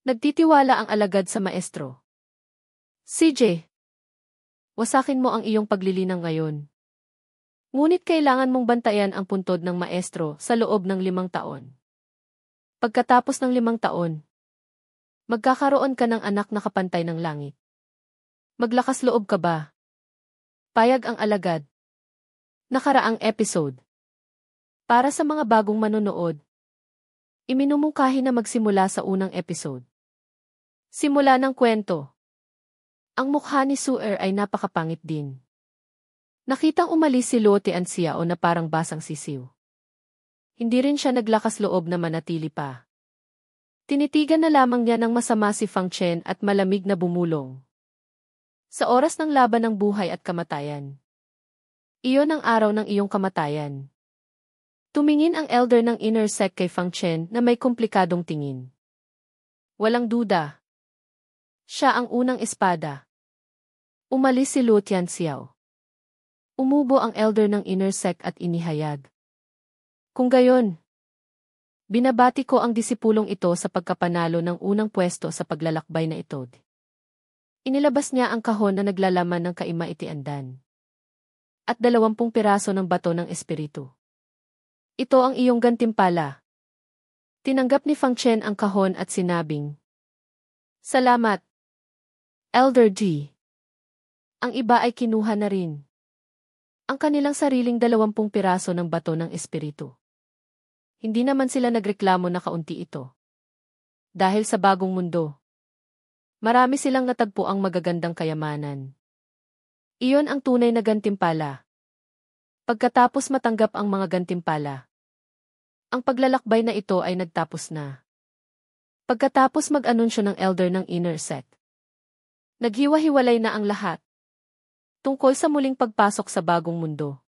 Nagtitiwala ang alagad sa maestro. CJ, wasakin mo ang iyong paglilinang ngayon. Ngunit kailangan mong bantayan ang puntod ng maestro sa loob ng 5 taon. Pagkatapos ng 5 taon, magkakaroon ka ng anak na kapantay ng langit. Maglakas loob ka ba? Payag ang alagad. Nakaraang episode. Para sa mga bagong manonood, iminumungkahi na magsimula sa unang episode. Simula ng kwento. Ang mukha ni Suer ay napakapangit din. Nakitang umalis si Luo Tianxiao na parang basang sisiw. Hindi rin siya naglakas loob na manatili pa. Tinitigan na lamang niya ng masama si Fang Chen at malamig na bumulong. Sa oras ng laban ng buhay at kamatayan. Iyon ang araw ng iyong kamatayan. Tumingin ang elder ng inner sect kay Fang Chen na may komplikadong tingin. Walang duda. Siya ang unang espada. Umalis si Luo Tianxiao. Umubo ang elder ng inner sect at inihayag. Kung gayon, binabati ko ang disipulong ito sa pagkapanalo ng unang pwesto sa paglalakbay na ito. Inilabas niya ang kahon na naglalaman ng kaima-itiandan. At 20 piraso ng bato ng espiritu. Ito ang iyong gantimpala. Tinanggap ni Fang Chen ang kahon at sinabing, Salamat, Elder G. Ang iba ay kinuha na rin. Ang kanilang sariling 20 piraso ng bato ng espiritu. Hindi naman sila nagreklamo na kaunti ito. Dahil sa bagong mundo, marami silang natagpo ang magagandang kayamanan. Iyon ang tunay na gantimpala. Pagkatapos matanggap ang mga gantimpala, ang paglalakbay na ito ay nagtapos na. Pagkatapos mag-anunsyo ng elder ng inner sect, naghiwa-hiwalay na ang lahat. Tungkol sa muling pagpasok sa bagong mundo.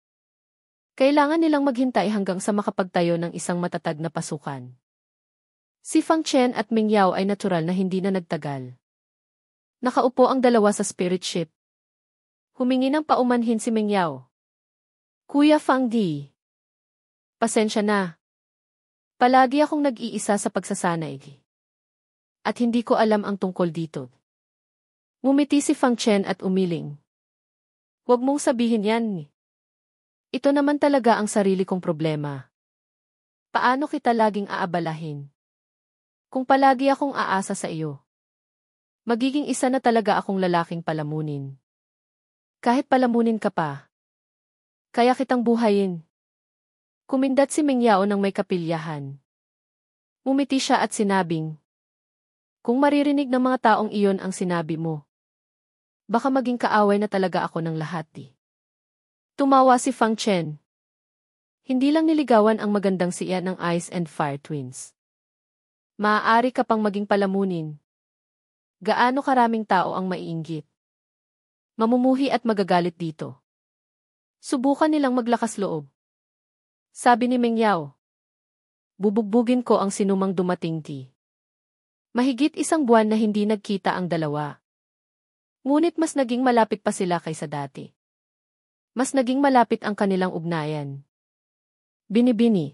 Kailangan nilang maghintay hanggang sa makapagtayo ng isang matatag na pasukan. Si Fang Chen at Ming Yao ay natural na hindi na nagtagal. Nakaupo ang dalawa sa spirit ship. Humingi ng paumanhin si Ming Yao. Kuya Fang Di. Pasensya na. Palagi akong nag-iisa sa pagsasanay. At hindi ko alam ang tungkol dito. Ngumiti si Fang Chen at umiling. Huwag mong sabihin yan. Ito naman talaga ang sarili kong problema. Paano kita laging aabalahin? Kung palagi akong aasa sa iyo, magiging isa na talaga akong lalaking palamunin. Kahit palamunin ka pa, kaya kitang buhayin. Kumindat si Ming Yao ng may kapilyahan. Umiti siya at sinabing, kung maririnig ng mga taong iyon ang sinabi mo, baka maging kaaway na talaga ako ng lahat. Tumawa si Fang Chen. Hindi lang niligawan ang magandang siya ng Ice and Fire Twins. Maaari ka pang maging palamunin. Gaano karaming tao ang maiinggit? Mamumuhi at magagalit dito. Subukan nilang maglakas loob. Sabi ni Ming Yao. Bubugbugin ko ang sinumang dumating di. Mahigit 1 buwan na hindi nagkita ang dalawa. Ngunit mas naging malapit pa sila kaysa dati. Mas naging malapit ang kanilang ugnayan. Binibini.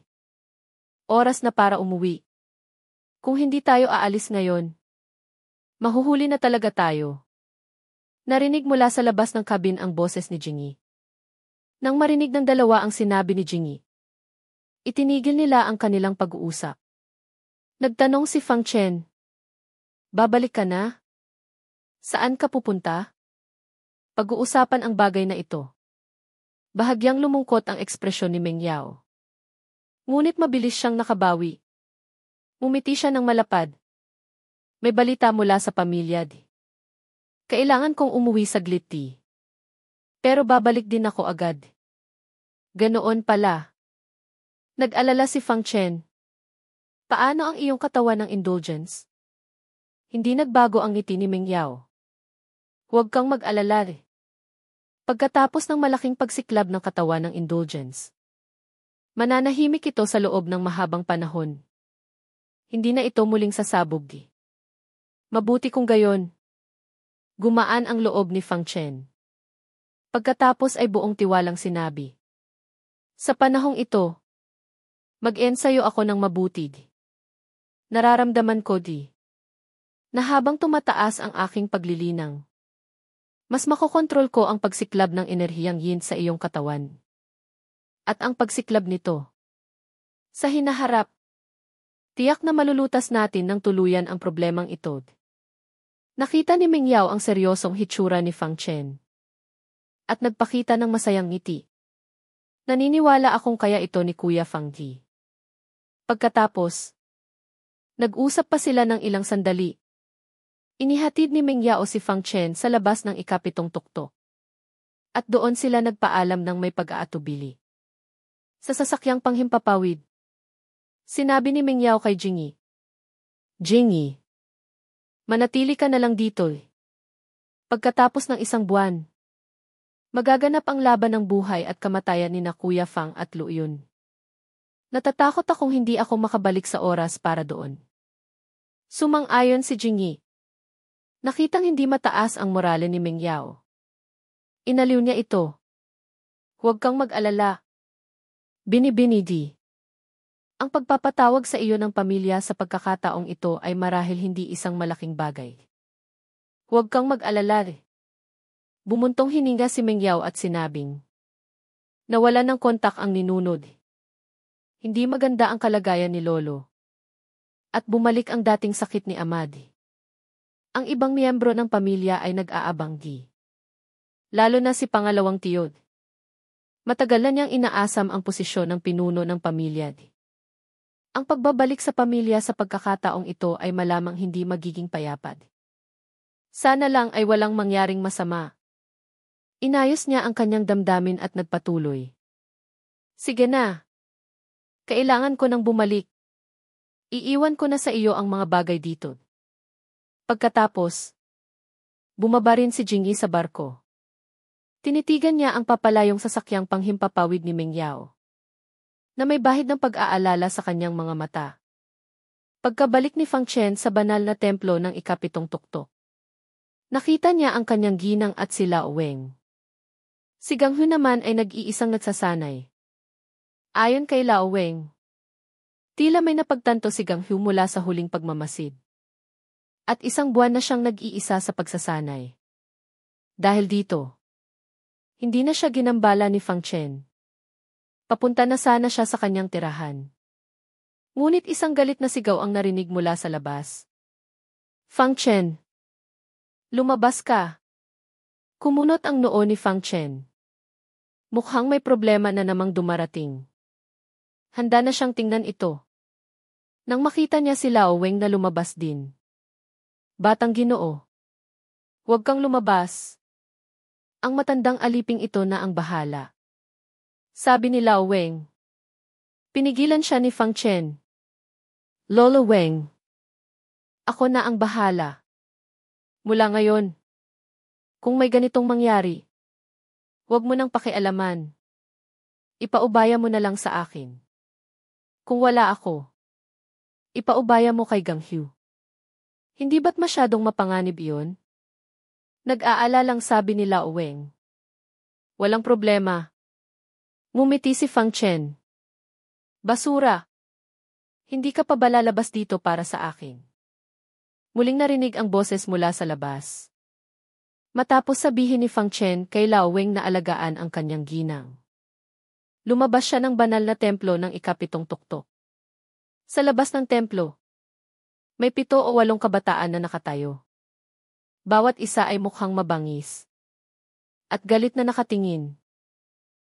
Oras na para umuwi. Kung hindi tayo aalis ngayon, mahuhuli na talaga tayo. Narinig mula sa labas ng cabin ang boses ni Jingy. Nang marinig ng dalawa ang sinabi ni Jingy, itinigil nila ang kanilang pag-uusap. Nagtanong si Fang Chen, babalik ka na? Saan ka pupunta? Pag-uusapan ang bagay na ito. Bahagyang lumungkot ang ekspresyon ni Ming Yao. Ngunit mabilis siyang nakabawi. Umiti siya ng malapad. May balita mula sa pamilya. Kailangan kong umuwi saglit. Pero babalik din ako agad. Ganoon pala. Nag-alala si Fang Chen. Paano ang iyong katawan ng indulgence? Hindi nagbago ang ngiti ni Ming Yao. Huwag kang mag-alala. Pagkatapos ng malaking pagsiklab ng katawan ng indulgence, mananahimik ito sa loob ng mahabang panahon. Hindi na ito muling sasabog. Mabuti kung gayon. Gumaan ang loob ni Fang Chen. Pagkatapos ay buong tiwalang sinabi. Sa panahong ito, mag-ensayo ako ng mabuti. Nararamdaman ko Na habang tumataas ang aking paglilinang, mas makokontrol ko ang pagsiklab ng enerhiyang yin sa iyong katawan. At ang pagsiklab nito sa hinaharap, tiyak na malulutas natin ng tuluyan ang problemang ito. Nakita ni Mingyao ang seryosong hitsura ni Fang Chen. At nagpakita ng masayang ngiti. Naniniwala akong kaya ito ni Kuya Fang Ji. Pagkatapos, nag-usap pa sila ng ilang sandali. Inihatid ni Mingyao si Fang Chen sa labas ng ikapitong tuktok. At doon sila nagpaalam ng may pag-aatubili. Sa sasakyang panghimpapawid, sinabi ni Mingyao kay Jingyi, "Jingyi, manatili ka na lang dito. Pagkatapos ng isang buwan, magaganap ang laban ng buhay at kamatayan ni na Kuya Fang at Lu Yun. Natatakot akong hindi ako makabalik sa oras para doon." Sumang-ayon si Jingyi. Nakitang hindi mataas ang morale ni Mingyao. Inaliw niya ito. "Huwag kang mag-alala. Binibini-di. Ang pagpapatawag sa iyo ng pamilya sa pagkakataong ito ay marahil hindi isang malaking bagay. Huwag kang mag-alala." Bumuntong hininga si Mingyao at sinabing, "Nawala ng kontak ang ninunod. Hindi maganda ang kalagayan ni Lolo. At bumalik ang dating sakit ni Amadi. Ang ibang miyembro ng pamilya ay nag-aabang di. Lalo na si pangalawang tiyod. Matagal na niyang inaasam ang posisyon ng pinuno ng pamilya. Ang pagbabalik sa pamilya sa pagkakataong ito ay malamang hindi magiging payapad. Sana lang ay walang mangyaring masama." Inayos niya ang kanyang damdamin at nagpatuloy. "Sige na. Kailangan ko nang bumalik. Iiwan ko na sa iyo ang mga bagay dito." Pagkatapos, bumaba rin si Jingyi sa barko. Tinitigan niya ang papalayong sasakyang panghimpapawid ni Mingyao, na may bahid ng pag-aalala sa kanyang mga mata. Pagkabalik ni Fang Chen sa banal na templo ng ikapitong tuktok, nakita niya ang kanyang ginang at si Lao Weng. Si Gang Hu naman ay nag-iisang nagsasanay. Ayon kay Lao Weng, tila may napagtanto si Gang Hu mula sa huling pagmamasid. At isang buwan na siyang nag-iisa sa pagsasanay. Dahil dito, hindi na siya ginambala ni Fang Chen. Papunta na sana siya sa kanyang tirahan. Ngunit isang galit na sigaw ang narinig mula sa labas. "Fang Chen! Lumabas ka!" Kumunot ang noo ni Fang Chen. Mukhang may problema na namang dumarating. Handa na siyang tingnan ito. Nang makita niya si Lao Weng na lumabas din. "Batang Ginoo, huwag kang lumabas. Ang matandang aliping ito na ang bahala," sabi ni Lao Weng. Pinigilan siya ni Fang Chen. "Lolo Weng, ako na ang bahala. Mula ngayon, kung may ganitong mangyari, huwag mo nang pakialaman. Ipaubaya mo na lang sa akin. Kung wala ako, ipaubaya mo kay Gang Hu." Hindi ba't masyadong mapanganib iyon? Nag-aalalang sabi ni Lao Weng. "Walang problema." Ngumiti si Fang Chen. "Basura. Hindi ka pa ba lalabas dito para sa akin?" Muling narinig ang boses mula sa labas. Matapos sabihin ni Fang Chen kay Lao Weng na alagaan ang kanyang ginang, lumabas siya ng banal na templo ng ikapitong tuktok. Sa labas ng templo, may 7 o 8 kabataan na nakatayo. Bawat isa ay mukhang mabangis. At galit na nakatingin.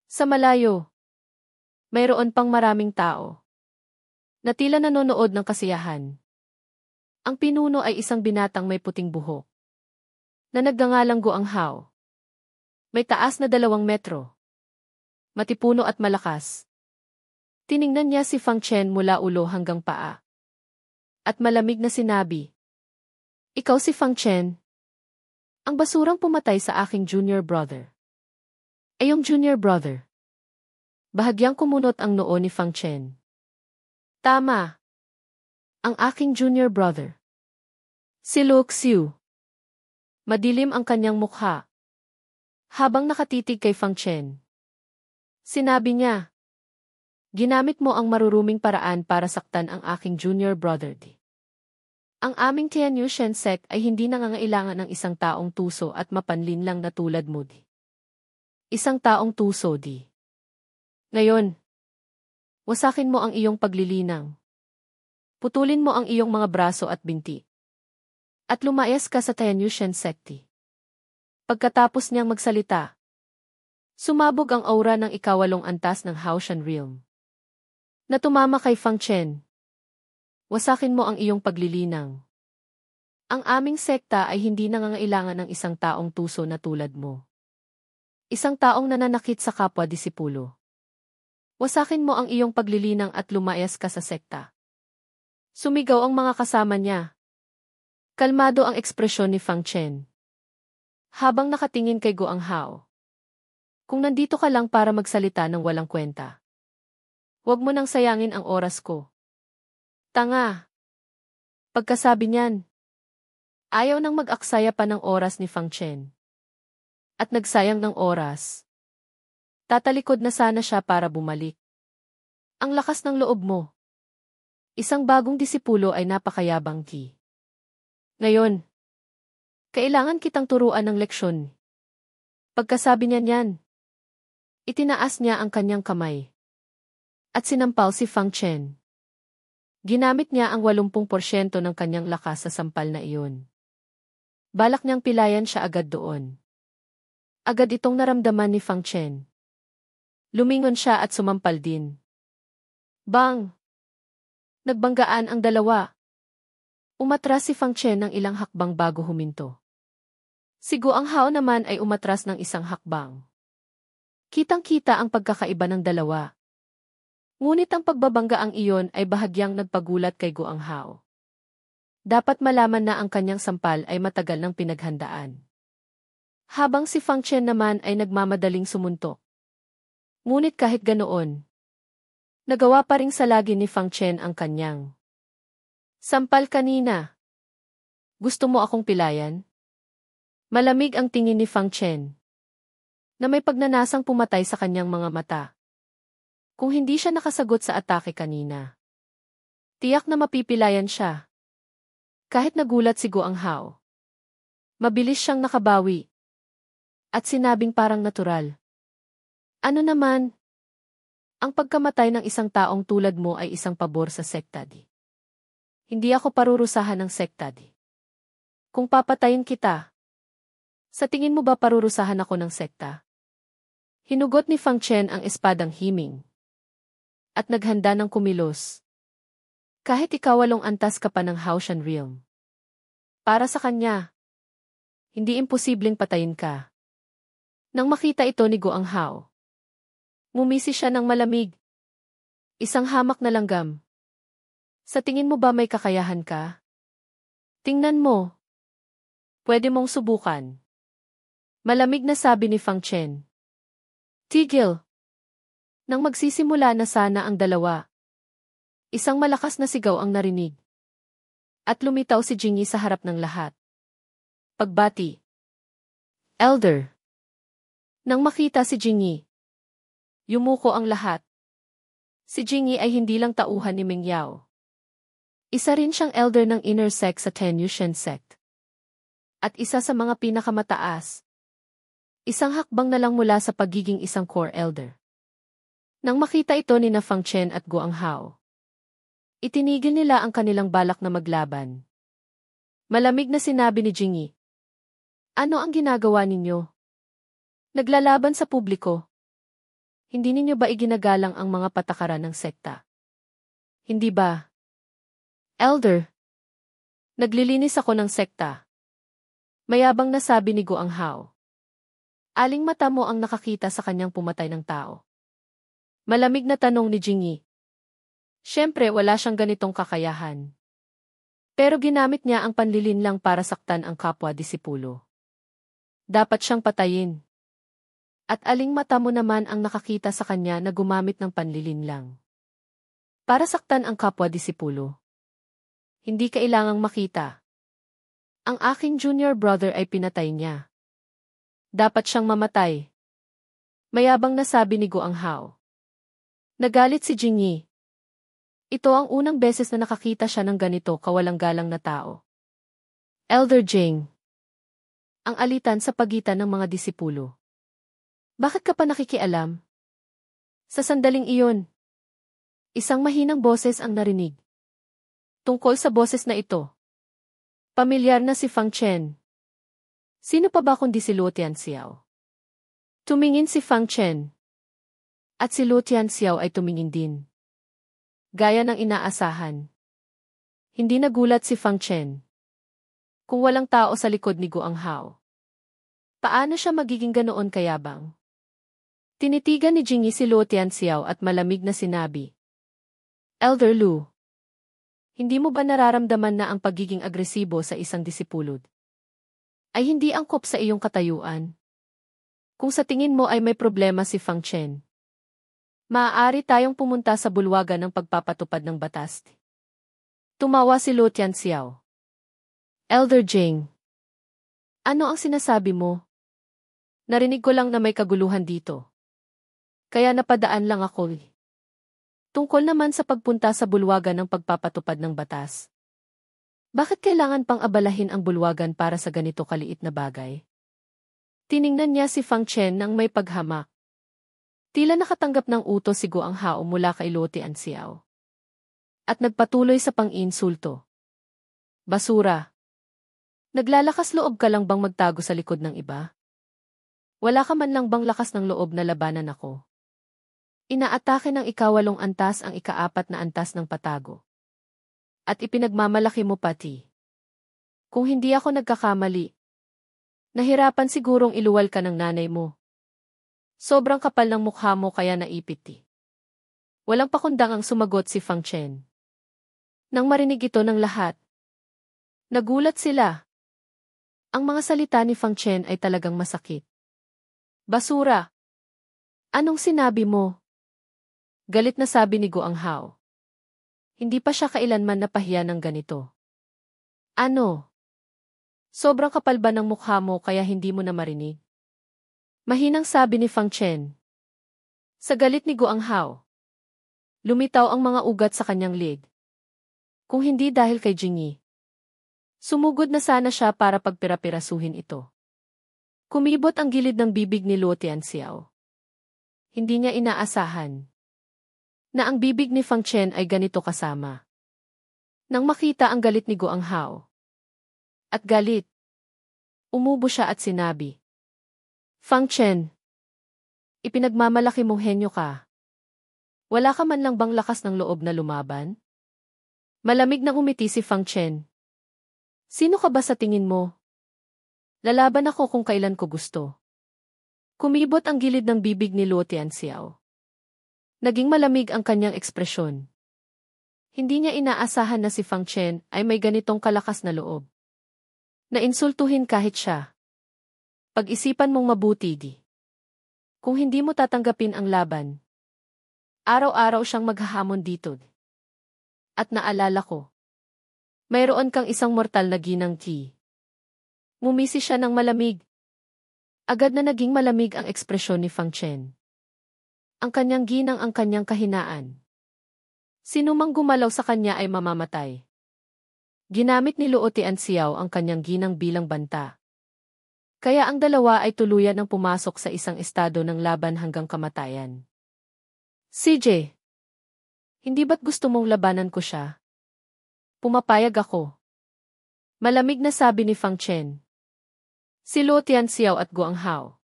Sa malayo, mayroon pang maraming tao na tila nanonood ng kasiyahan. Ang pinuno ay isang binatang may puting buhok na nagngangalang Guang Hao. May taas na 2 metro. Matipuno at malakas. Tiningnan niya si Fang Chen mula ulo hanggang paa. At malamig na sinabi, "Ikaw si Fang Chen? Ang basurang pumatay sa aking junior brother." "Ayong junior brother?" Bahagyang kumunot ang noo ni Fang Chen. "Tama. Ang aking junior brother. Si Lu Xiu." Madilim ang kanyang mukha. Habang nakatitig kay Fang Chen, sinabi niya, "Ginamit mo ang maruruming paraan para saktan ang aking junior brother. Ang aming Tianyu Shen sect ay hindi nangangailangan ng isang taong tuso at mapanlinlang na tulad mo di. Isang taong tuso di. Ngayon, wasakin mo ang iyong paglilinang. Putulin mo ang iyong mga braso at binti. At lumayas ka sa Tianyu Shen sect. Pagkatapos niyang magsalita, sumabog ang aura ng ikawalong antas ng Haoshan Realm. Na tumama kay Fang Chen. Wasakin mo ang iyong paglilinang. Ang aming sekta ay hindi nangangailangan ng isang taong tuso na tulad mo. Isang taong nananakit sa kapwa-disipulo. Wasakin mo ang iyong paglilinang at lumayas ka sa sekta. Sumigaw ang mga kasama niya. Kalmado ang ekspresyon ni Fang Chen. Habang nakatingin kay Guang Hao. Kung nandito ka lang para magsalita ng walang kwenta, huwag mo nang sayangin ang oras ko. Tanga. Pagkasabi niyan, ayaw nang mag-aksaya pa ng oras ni Fang Chen. At nagsayang ng oras. Tatalikod na sana siya para bumalik. Ang lakas ng loob mo. Isang bagong disipulo ay napakayabang ki. Ngayon, kailangan kitang turuan ng leksyon. Pagkasabi niya niyan, itinaas niya ang kanyang kamay. At sinampal si Fang Chen. Ginamit niya ang 80% ng kanyang lakas sa sampal na iyon. Balak niyang pilayan siya agad doon. Agad itong naramdaman ni Fang Chen. Lumingon siya at sumampal din. Bang! Nagbanggaan ang dalawa. Umatras si Fang Chen ng ilang hakbang bago huminto. Si Guang Hao naman ay umatras ng isang hakbang. Kitang-kita ang pagkakaiba ng dalawa. Ngunit ang pagbabanggaang iyon ay bahagyang nagpagulat kay Guang Hao. Dapat malaman na ang kanyang sampal ay matagal nang pinaghandaan. Habang si Fang Chen naman ay nagmamadaling sumuntok. Ngunit kahit ganoon, nagawa pa ring salagin ni Fang Chen ang kanyang sampal kanina. Gusto mo akong pilayan? Malamig ang tingin ni Fang Chen, na may pagnanasang pumatay sa kanyang mga mata. Kung hindi siya nakasagot sa atake kanina, tiyak na mapipilayan siya. Kahit nagulat si Guang Hao, mabilis siyang nakabawi. At sinabing parang natural. Ano naman? Ang pagkamatay ng isang taong tulad mo ay isang pabor sa sekta di. Hindi ako parurusahan ng sekta di. Kung papatayin kita, sa tingin mo ba parurusahan ako ng sekta? Hinugot ni Fang Chen ang espadang himing. At naghanda ng kumilos. Kahit ikawalong antas ka pa ng Haoshan Realm. Para sa kanya, hindi imposibleng patayin ka. Nang makita ito ni Guang Hao, ngumisi siya ng malamig. Isang hamak na langgam. Sa tingin mo ba may kakayahan ka? Tingnan mo. Pwede mong subukan. Malamig na sabi ni Fang Chen. Tigil. Nang magsisimula na sana ang dalawa, isang malakas na sigaw ang narinig. At lumitaw si Jingyi sa harap ng lahat. Pagbati. Elder. Nang makita si Jingyi, yumuko ang lahat. Si Jingyi ay hindi lang tauhan ni Meng Yao. Isa rin siyang elder ng inner sect sa Tianyu Shen sect. At isa sa mga pinakamataas. Isang hakbang na lang mula sa pagiging isang core elder. Nang makita ito ni na Fang Chen at Guang Hao, itinigil nila ang kanilang balak na maglaban. Malamig na sinabi ni Jingyi. Ano ang ginagawa ninyo? Naglalaban sa publiko. Hindi ninyo ba iginagalang ang mga patakaran ng sekta? Hindi ba? Elder. Naglilinis ako ng sekta. Mayabang na sabi ni Guang Hao. Aling mata mo ang nakakita sa kanyang pumatay ng tao? Malamig na tanong ni Jingyi. Siyempre wala siyang ganitong kakayahan. Pero ginamit niya ang panlilinlang para saktan ang kapwa-disipulo. Dapat siyang patayin. At aling mata mo naman ang nakakita sa kanya na gumamit ng panlilinlang para saktan ang kapwa-disipulo? Hindi kailangang makita. Ang aking junior brother ay pinatay niya. Dapat siyang mamatay. Mayabang na sabi ni Guang Hao. Nagalit si Jingyi. Ito ang unang beses na nakakita siya ng ganito kawalang-galang na tao. Elder Jing. Ang alitan sa pagitan ng mga disipulo. Bakit ka pa nakikialam? Sa sandaling iyon, isang mahinang boses ang narinig. Tungkol sa boses na ito. Pamilyar na si Fang Chen. Sino pa ba kundi si Luo Tianxiao? Tumingin si Fang Chen. At si Luo Tianxiao ay tumingin din. Gaya ng inaasahan. Hindi nagulat si Fang Chen. Kung walang tao sa likod ni Guanghao. Paano siya magiging ganoon kayabang? Tinitigan ni Jingyi si Luo Tianxiao at malamig na sinabi. Elder Lu. Hindi mo ba nararamdaman na ang pagiging agresibo sa isang disipulod ay hindi angkop sa iyong katayuan? Kung sa tingin mo ay may problema si Fang Chen, maaari tayong pumunta sa bulwagan ng pagpapatupad ng batas. Tumawa si Luo Tianxiao. Elder Jing. Ano ang sinasabi mo? Narinig ko lang na may kaguluhan dito. Kaya napadaan lang ako. Tungkol naman sa pagpunta sa bulwagan ng pagpapatupad ng batas. Bakit kailangan pang abalahin ang bulwagan para sa ganito kaliit na bagay? Tiningnan niya si Fang Chen nang may paghamak. Tila nakatanggap ng utos si Guanghao mula kay Luo Tianxiao. At nagpatuloy sa pang-insulto. Basura. Naglalakas loob ka lang bang magtago sa likod ng iba? Wala ka man lang bang lakas ng loob na labanan ako? Inaatake ng ikawalong antas ang ikaapat na antas ng patago. At ipinagmamalaki mo pati. Kung hindi ako nagkakamali, nahirapan sigurong iluwal ka ng nanay mo. Sobrang kapal ng mukha mo kaya naipiti. Walang pakundang ang sumagot si Fang Chen. Nang marinig ito ng lahat, nagulat sila. Ang mga salita ni Fang Chen ay talagang masakit. Basura! Anong sinabi mo? Galit na sabi ni Guanghao. Hindi pa siya kailanman napahiya ng ganito. Ano? Sobrang kapal ba ng mukha mo kaya hindi mo na marinig? Mahinang sabi ni Fang Chen. Sa galit ni Guanghao, lumitaw ang mga ugat sa kanyang leg. Kung hindi dahil kay Jingyi, sumugod na sana siya para pagpira-pirasuhin ito. Kumibot ang gilid ng bibig ni Luo Tianxiao. Hindi niya inaasahan na ang bibig ni Fang Chen ay ganito kasama. Nang makita ang galit ni Guanghao. At galit, umubo siya at sinabi. Fang Chen, ipinagmamalaki mong henyo ka. Wala ka man lang bang lakas ng loob na lumaban? Malamig na umiti si Fang Chen. Sino ka ba sa tingin mo? Lalaban ako kung kailan ko gusto. Kumibot ang gilid ng bibig ni Luo Tianxiao. Naging malamig ang kanyang ekspresyon. Hindi niya inaasahan na si Fang Chen ay may ganitong kalakas na loob. Nainsultuhin kahit siya. Pag-isipan mong mabuti di. Kung hindi mo tatanggapin ang laban, araw-araw siyang maghahamon dito. At naalala ko, mayroon kang isang mortal na ginang Qi. Ngumisi siya ng malamig. Agad na naging malamig ang ekspresyon ni Fang Chen. Ang kanyang ginang ang kanyang kahinaan. Sinumang gumalaw sa kanya ay mamamatay. Ginamit ni Luo Tianxiao ang kanyang ginang bilang banta. Kaya ang dalawa ay tuluyan ng pumasok sa isang estado ng laban hanggang kamatayan. CJ, hindi ba't gusto mong labanan ko siya? Pumapayag ako. Malamig na sabi ni Fang Chen. Si Luo Tianxiao at Guanghao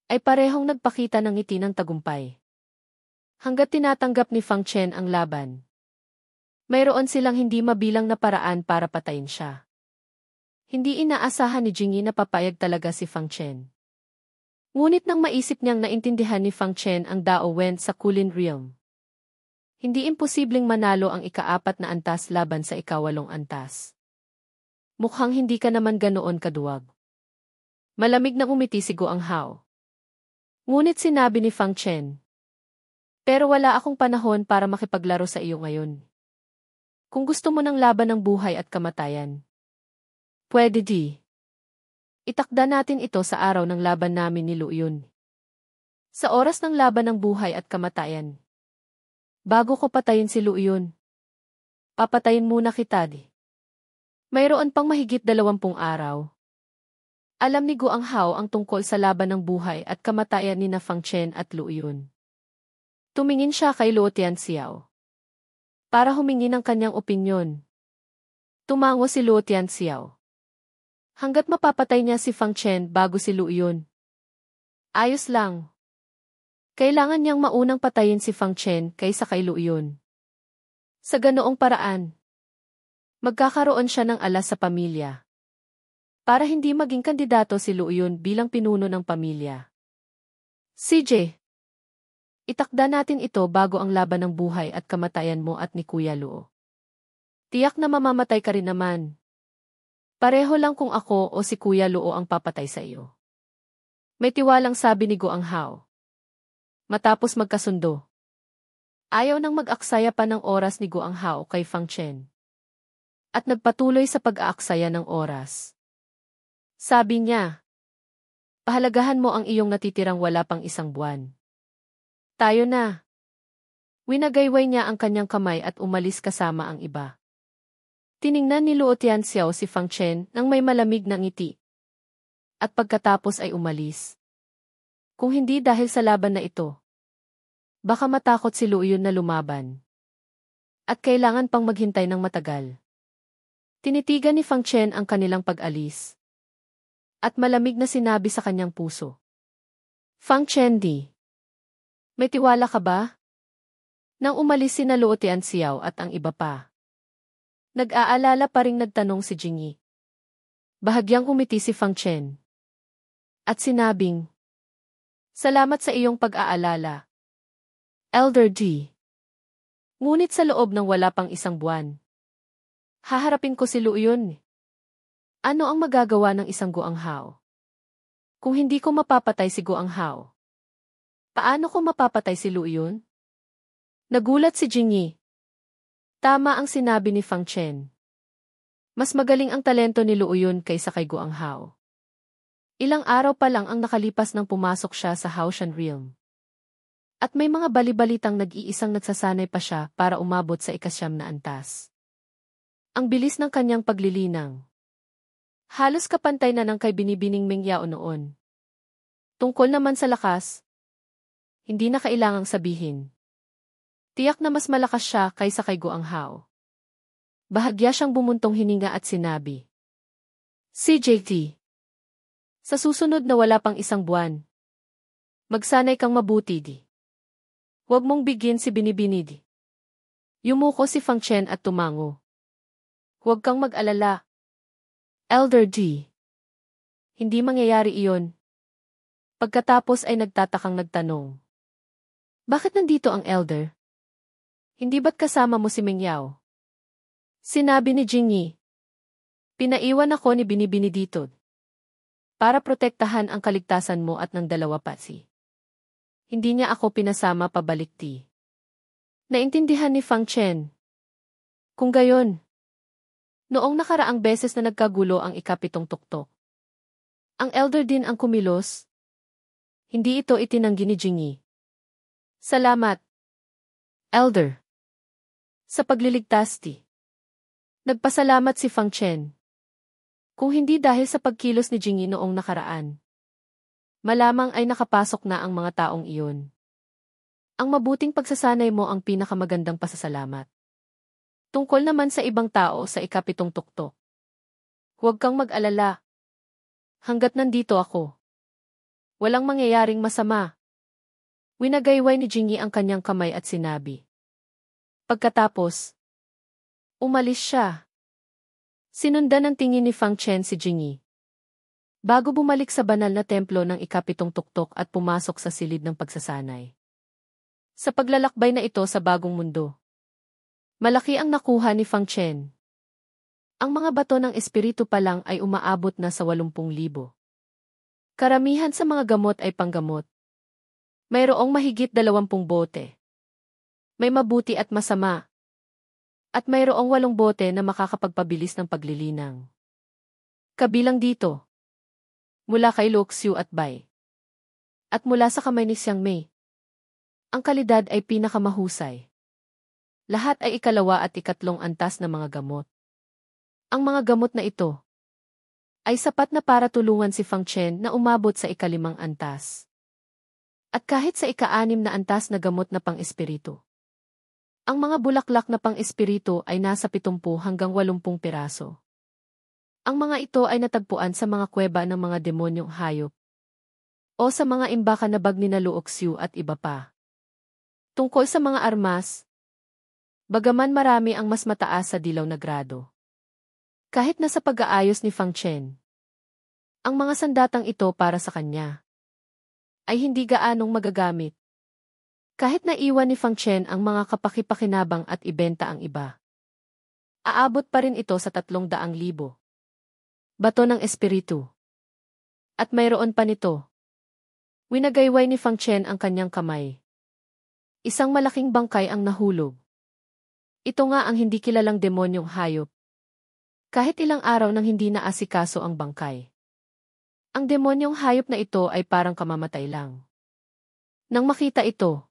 ay parehong nagpakita ng ngiti ng tagumpay. Hanggat tinatanggap ni Fang Chen ang laban, mayroon silang hindi mabilang na paraan para patayin siya. Hindi inaasahan ni Jingyi na papayag talaga si Fang Chen. Ngunit nang maisip niyang naintindihan ni Fang Chen ang Dao Wen sa Kulin Realm, hindi imposibleng manalo ang ikaapat na antas laban sa ikawalong antas. Mukhang hindi ka naman ganoon kaduwag. Malamig na umiti si Guanghao. Ngunit sinabi ni Fang Chen, pero wala akong panahon para makipaglaro sa iyo ngayon. Kung gusto mo ng laban ng buhay at kamatayan, pwede di. Itakda natin ito sa araw ng laban namin ni Lu Yun. Sa oras ng laban ng buhay at kamatayan. Bago ko patayin si Luyon, papatayin muna kita di. Mayroon pang mahigit 20 araw. Alam ni Guang Hao ang tungkol sa laban ng buhay at kamatayan ni na Fang Chen at Luyon. Tumingin siya kay Luo Tianxiao para humingi ng kanyang opinyon. Tumango si Luo Tianxiao. Hanggat mapapatay niya si Fang Chen bago si Luyon. Ayos lang. Kailangan niyang maunang patayin si Fang Chen kaysa kay Luyon. Sa ganoong paraan, magkakaroon siya ng alas sa pamilya. Para hindi maging kandidato si Luyon bilang pinuno ng pamilya. CJ, itakda natin ito bago ang laban ng buhay at kamatayan mo at ni Kuya Luo. Tiyak na mamamatay ka rin naman. Pareho lang kung ako o si Kuya Luo ang papatay sa iyo. May tiwalang sabi ni Guang Hao. Matapos magkasundo. Ayaw nang mag-aksaya pa ng oras ni Guang Hao kay Fang Chen. At nagpatuloy sa pag-aaksaya ng oras. Sabi niya, pahalagahan mo ang iyong natitirang wala pang 1 buwan. Tayo na. Winagayway niya ang kanyang kamay at umalis kasama ang iba. Tiningnan ni Luo Tianxiao si Fang Chen nang may malamig na ngiti. At pagkatapos ay umalis. Kung hindi dahil sa laban na ito, baka matakot si Luyon na lumaban. At kailangan pang maghintay ng matagal. Tinitigan ni Fang Chen ang kanilang pag-alis. At malamig na sinabi sa kanyang puso. Fang Chen di. May tiwala ka ba? Nang umalis si Luo Tianxiao at ang iba pa. Nag-aalala pa ring nagtanong si Jingyi. Bahagyang umiti si Fang Chen. At sinabing, salamat sa iyong pag-aalala. Elder D. Ngunit sa loob ng wala pang 1 buwan. Haharapin ko si Luyon. Ano ang magagawa ng isang Guang Hao? Kung hindi ko mapapatay si Guang Hao, paano ko mapapatay si Luyon? Nagulat si Jingyi. Tama ang sinabi ni Fang Chen. Mas magaling ang talento ni Luyon kaysa kay Guang Hao. Ilang araw pa lang ang nakalipas nang pumasok siya sa Haoshan Realm. At may mga balibalitang nag-iisang nagsasanay pa siya para umabot sa 9 na antas. Ang bilis ng kanyang paglilinang. Halos kapantay na ng kay Binibining Mengyao noon. Tungkol naman sa lakas, hindi na kailangang sabihin. Tiyak na mas malakas siya kaysa kay Guang Hao. Bahagya siyang bumuntong hininga at sinabi. CJT. Sa susunod na wala pang 1 buwan, magsanay kang mabuti di. Huwag mong bigyan si Binibini di. Yumuko si Fang Chen at tumango. Huwag kang mag-alala. Elder D. Hindi mangyayari iyon. Pagkatapos ay nagtatakang nagtanong. Bakit nandito ang Elder? Hindi ba't kasama mo si Mengyao? Sinabi ni Jingyi. Pinaiwan ako ni Binibini dito. Para protektahan ang kaligtasan mo at ng 2 pasi. Hindi niya ako pinasama pabalik di. Naintindihan ni Fang Chen. Kung gayon, noong nakaraang beses na nagkagulo ang 7 tuktok. Ang Elder din ang kumilos. Hindi ito itinanggi ni Jingyi. Salamat, Elder. Sa pagliligtas ti. Nagpasalamat si Fang Chen. Kung hindi dahil sa pagkilos ni Jingyi noong nakaraan, malamang ay nakapasok na ang mga taong iyon. Ang mabuting pagsasanay mo ang pinakamagandang pasasalamat. Tungkol naman sa ibang tao sa 7 tuktok. Huwag kang mag-alala. Hanggat nandito ako, walang mangyayaring masama. Winagayway ni Jingyi ang kanyang kamay at sinabi. Pagkatapos, umalis siya. Sinundan ng tingin ni Fang Chen si Jingyi. Bago bumalik sa banal na templo ng 7 tuktok at pumasok sa silid ng pagsasanay. Sa paglalakbay na ito sa bagong mundo, malaki ang nakuha ni Fang Chen. Ang mga bato ng espiritu pa lang ay umaabot na sa 80,000. Karamihan sa mga gamot ay panggamot. Mayroong mahigit 20 bote. May mabuti at masama. At mayroong 8 bote na makakapagpabilis ng paglilinang. Kabilang dito, mula kay Luxiu at Bai. At mula sa kamay ni Xiang Mei. Ang kalidad ay pinakamahusay. Lahat ay ikalawa at ikatlong antas na mga gamot. Ang mga gamot na ito ay sapat na para tulungan si Fang Chen na umabot sa ikalimang antas. At kahit sa ika-6 na antas na gamot na pang-espiritu. Ang mga bulaklak na pang-espiritu ay nasa 70 hanggang 80 piraso. Ang mga ito ay natagpuan sa mga kuweba ng mga demonyong hayop o sa mga imbakan na bag ni Luoxiu at iba pa. Tungkol sa mga armas, bagaman marami ang mas mataas sa dilaw na grado. Kahit na sa pag-aayos ni Fang Chen, ang mga sandatang ito para sa kanya ay hindi gaanong magagamit. Kahit na iwan ni Fang Chen ang mga kapakipakinabang at ibenta ang iba, aabot pa rin ito sa 300,000. Bato ng espiritu. At mayroon pa nito. Winagayway ni Fang Chen ang kanyang kamay. Isang malaking bangkay ang nahulog. Ito nga ang hindi kilalang demonyong hayop. Kahit ilang araw nang hindi naasikaso ang bangkay. Ang demonyong hayop na ito ay parang kamamatay lang. Nang makita ito,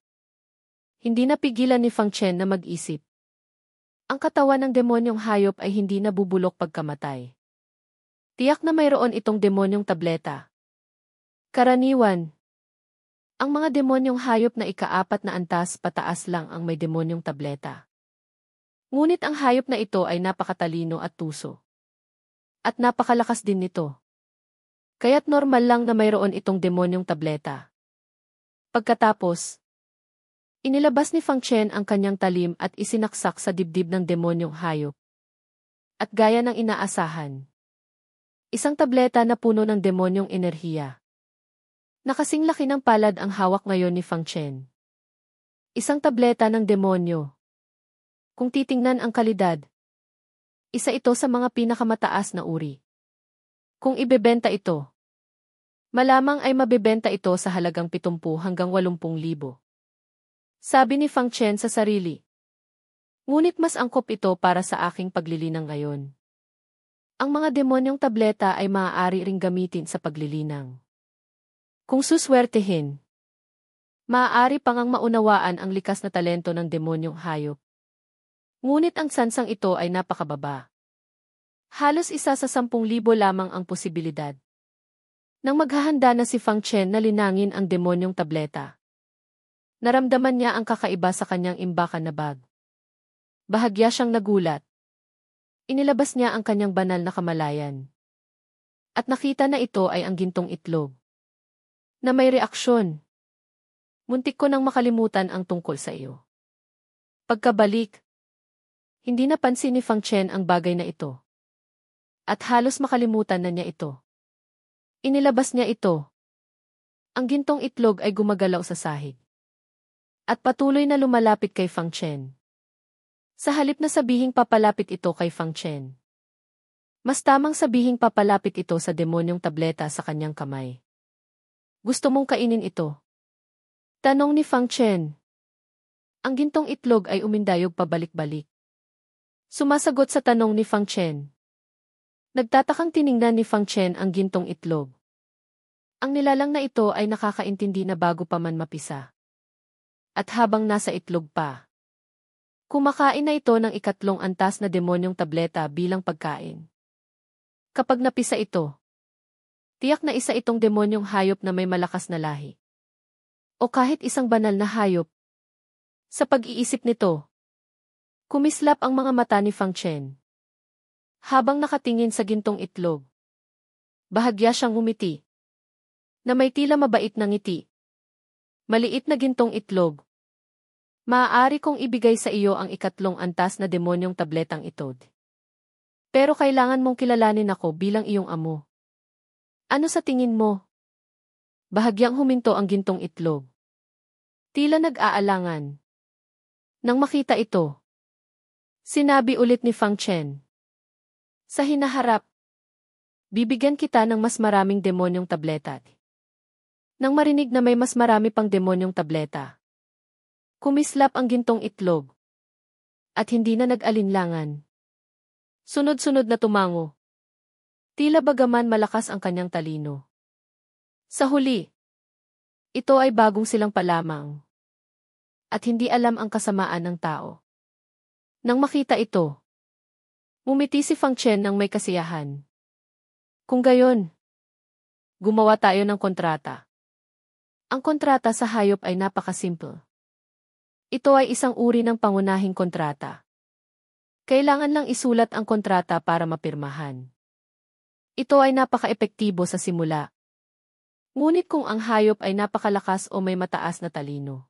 hindi napigilan ni Fang Chen na mag-isip. Ang katawan ng demonyong hayop ay hindi nabubulok pagkamatay. Tiyak na mayroon itong demonyong tableta. Karaniwan, ang mga demonyong hayop na ika-4 na antas pataas lang ang may demonyong tableta. Ngunit ang hayop na ito ay napakatalino at tuso. At napakalakas din nito. Kaya't normal lang na mayroon itong demonyong tableta. Pagkatapos, inilabas ni Fang Chen ang kanyang talim at isinaksak sa dibdib ng demonyong hayop. At gaya ng inaasahan, isang tableta na puno ng demonyong enerhiya. Nakasing laki ng palad ang hawak ngayon ni Fang Chen. Isang tableta ng demonyo. Kung titingnan ang kalidad, isa ito sa mga pinakamataas na uri. Kung ibebenta ito, malamang ay mabebenta ito sa halagang 70 hanggang 80,000. Sabi ni Fang Chen sa sarili. Ngunit mas angkop ito para sa aking paglilinang ngayon. Ang mga demonyong tableta ay maaari ring gamitin sa paglilinang. Kung suswertehin, maaari pang ang maunawaan ang likas na talento ng demonyong hayop. Ngunit ang sansang ito ay napakababa. Halos isa sa 10,000 lamang ang posibilidad. Nang maghahanda na si Fang Chen na linangin ang demonyong tableta, naramdaman niya ang kakaiba sa kanyang imbakan na bag. Bahagya siyang nagulat. Inilabas niya ang kanyang banal na kamalayan. At nakita na ito ay ang gintong itlog. Na may reaksyon. Muntik ko nang makalimutan ang tungkol sa iyo. Pagkabalik, hindi napansin ni Fang Chen ang bagay na ito. At halos makalimutan na niya ito. Inilabas niya ito. Ang gintong itlog ay gumagalaw sa sahig. At patuloy na lumalapit kay Fang Chen. Sa halip na sabihing papalapit ito kay Fang Chen, mas tamang sabihing papalapit ito sa demonyong tableta sa kanyang kamay. Gusto mong kainin ito? Tanong ni Fang Chen. Ang gintong itlog ay umindayog pabalik-balik. Sumasagot sa tanong ni Fang Chen. Nagtatakang tiningnan ni Fang Chen ang gintong itlog. Ang nilalang na ito ay nakakaintindi na bago pa man mapisa. At habang nasa itlog pa, kumakain na ito ng ikatlong antas na demonyong tableta bilang pagkain. Kapag napisa ito, tiyak na isa itong demonyong hayop na may malakas na lahi. O kahit isang banal na hayop. Sa pag-iisip nito, kumislap ang mga mata ni Fang Chen. Habang nakatingin sa gintong itlog, bahagya siyang ngumiti. Na may tila mabait na ngiti. Maliit na gintong itlog. Maaari kong ibigay sa iyo ang ikatlong antas na demonyong tabletang ito. Pero kailangan mong kilalanin ako bilang iyong amo. Ano sa tingin mo? Bahagyang huminto ang gintong itlog. Tila nag-aalangan. Nang makita ito, sinabi ulit ni Fang Chen. Sa hinaharap, bibigyan kita ng mas maraming demonyong tableta. Nang marinig na may mas marami pang demonyong tableta, kumislap ang gintong itlog. At hindi na nag-alinlangan. Sunod-sunod na tumango. Tila bagaman malakas ang kanyang talino. Sa huli, ito ay bagong silang pa lamang. At hindi alam ang kasamaan ng tao. Nang makita ito, ngumiti si Fang Chen ng may kasiyahan. Kung gayon, gumawa tayo ng kontrata. Ang kontrata sa hayop ay napakasimple. Ito ay isang uri ng pangunahing kontrata. Kailangan lang isulat ang kontrata para mapirmahan. Ito ay napaka-epektibo sa simula. Ngunit kung ang hayop ay napakalakas o may mataas na talino,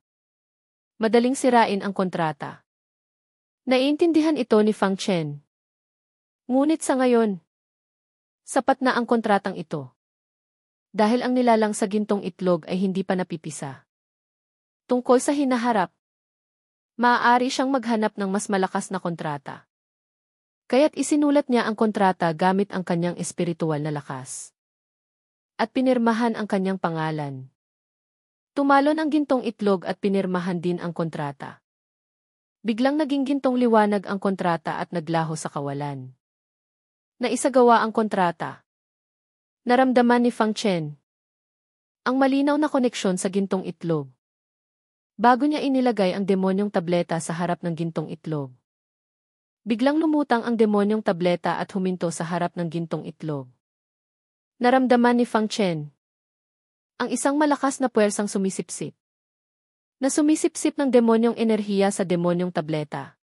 madaling sirain ang kontrata. Naiintindihan ito ni Fang Chen. Ngunit sa ngayon, sapat na ang kontratang ito. Dahil ang nilalang sa gintong itlog ay hindi pa napipisa. Tungkol sa hinaharap, maaari siyang maghanap ng mas malakas na kontrata. Kaya't isinulat niya ang kontrata gamit ang kanyang espiritual na lakas. At pinirmahan ang kanyang pangalan. Tumalon ang gintong itlog at pinirmahan din ang kontrata. Biglang naging gintong liwanag ang kontrata at naglaho sa kawalan. Naisagawa ang kontrata. Naramdaman ni Fang Chen ang malinaw na koneksyon sa gintong itlog. Bago niya inilagay ang demonyong tableta sa harap ng gintong itlog, biglang lumutang ang demonyong tableta at huminto sa harap ng gintong itlog. Naramdaman ni Fang Chen ang isang malakas na puwersang sumisipsip. Na sumisipsip ng demonyong enerhiya sa demonyong tableta.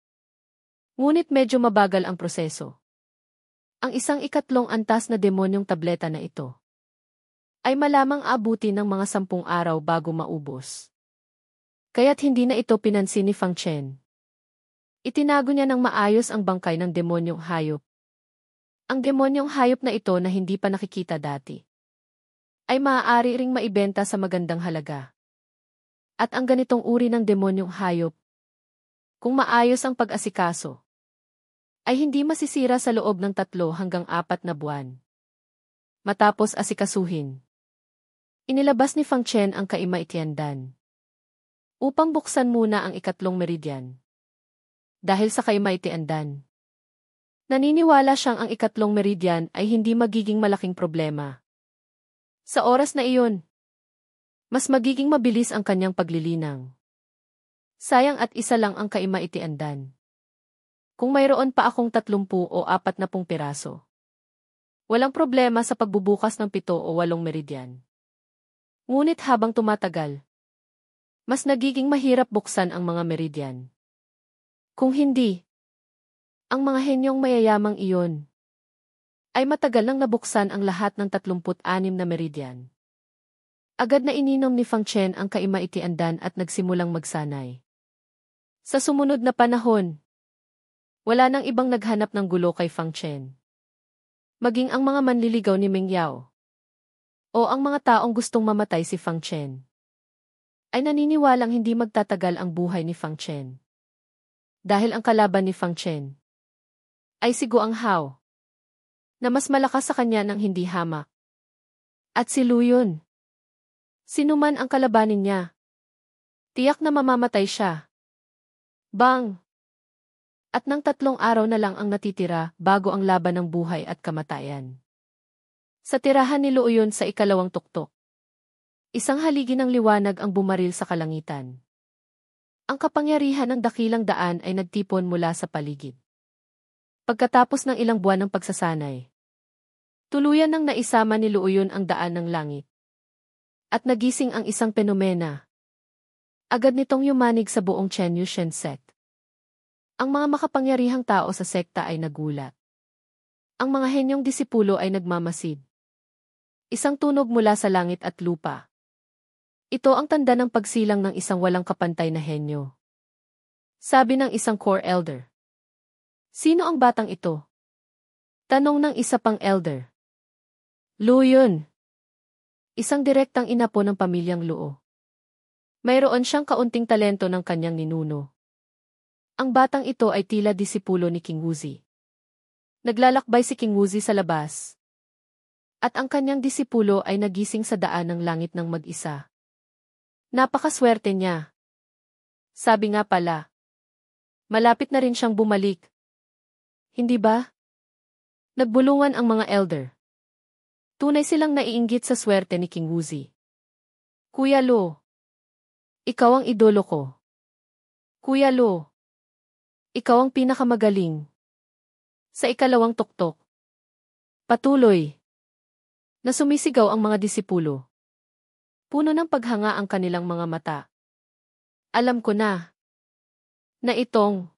Ngunit medyo mabagal ang proseso. Ang isang ikatlong antas na demonyong tableta na ito ay malamang aabuti ng mga 10 araw bago maubos. Kaya't hindi na ito pinansin ni Fang Chen. Itinago niya ng maayos ang bangkay ng demonyong hayop. Ang demonyong hayop na ito na hindi pa nakikita dati ay maaari ring maibenta sa magandang halaga. At ang ganitong uri ng demonyong hayop, kung maayos ang pag-asikaso, ay hindi masisira sa loob ng 3 hanggang 4 na buwan. Matapos asikasuhin, inilabas ni Fang Chen ang kaimaitiandan upang buksan muna ang ikatlong meridian. Dahil sa kaimaitiandan, naniniwala siyang ang ikatlong meridian ay hindi magiging malaking problema. Sa oras na iyon, mas magiging mabilis ang kanyang paglilinang. Sayang at isa lang ang kaimaitiandan. Kung mayroon pa akong 30 o 40 piraso, walang problema sa pagbubukas ng 7 o 8 meridian. Ngunit habang tumatagal, mas nagiging mahirap buksan ang mga meridian. Kung hindi, ang mga henyong mayayamang iyon ay matagal nang nabuksan ang lahat ng 36 na meridian. Agad na ininom ni Fang Chen ang kaimaitiandan at nagsimulang magsanay. Sa sumunod na panahon, wala nang ibang naghanap ng gulo kay Fang Chen. Maging ang mga manliligaw ni Meng Yao o ang mga taong gustong mamatay si Fang Chen ay naniniwalang hindi magtatagal ang buhay ni Fang Chen. Dahil ang kalaban ni Fang Chen ay si Guang Hao na mas malakas sa kanya ng hindi hamak. At si Lu Yun. Sino man ang kalabanin niya, tiyak na mamamatay siya. Bang! At nang 3 araw na lang ang natitira bago ang laban ng buhay at kamatayan. Sa tirahan ni Lu Yun sa ikalawang tuktok, isang haligi ng liwanag ang bumaril sa kalangitan. Ang kapangyarihan ng dakilang daan ay nagtipon mula sa paligid. Pagkatapos ng ilang buwan ng pagsasanay, tuluyan nang naisama ni Lu Yun ang daan ng langit. At nagising ang isang penomena. Agad nitong yumanig sa buong Chen Yushen sect. Ang mga makapangyarihang tao sa sekta ay nagulat. Ang mga henyong disipulo ay nagmamasid. Isang tunog mula sa langit at lupa. Ito ang tanda ng pagsilang ng isang walang kapantay na henyo. Sabi ng isang core elder. Sino ang batang ito? Tanong ng isa pang elder. Lu Yun. Isang direktang inapo ng pamilyang Luo. Mayroon siyang kaunting talento ng kanyang ninuno. Ang batang ito ay tila disipulo ni King Wuzi. Naglalakbay si King Wuzi sa labas. At ang kanyang disipulo ay nagising sa daan ng langit ng mag-isa. Napakaswerte niya. Sabi nga pala, malapit na rin siyang bumalik. Hindi ba? Nagbulungan ang mga elder. Tunay silang naiinggit sa swerte ni King Wuzi. Kuya Lo, ikaw ang idolo ko. Kuya Lo, Ikaw ang pinakamagaling. Sa ikalawang tuktok. Patuloy. Na sumisigaw ang mga disipulo. Puno ng paghanga ang kanilang mga mata. Alam ko na. Na itong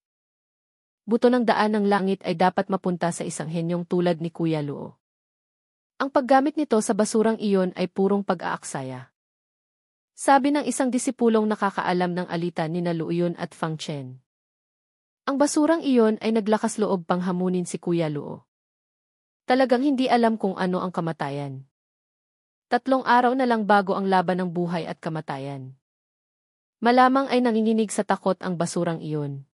buto ng daan ng langit ay dapat mapunta sa isang henyong tulad ni Kuya Luo. Ang paggamit nito sa basurang iyon ay purong pag-aaksaya. Sabi ng isang disipulong nakakaalam ng alitan ni Luoyun at Fang Chen. Ang basurang iyon ay naglakas loob pang hamunin si Kuya Luo. Talagang hindi alam kung ano ang kamatayan. 3 araw na lang bago ang laban ng buhay at kamatayan. Malamang ay nanginginig sa takot ang basurang iyon.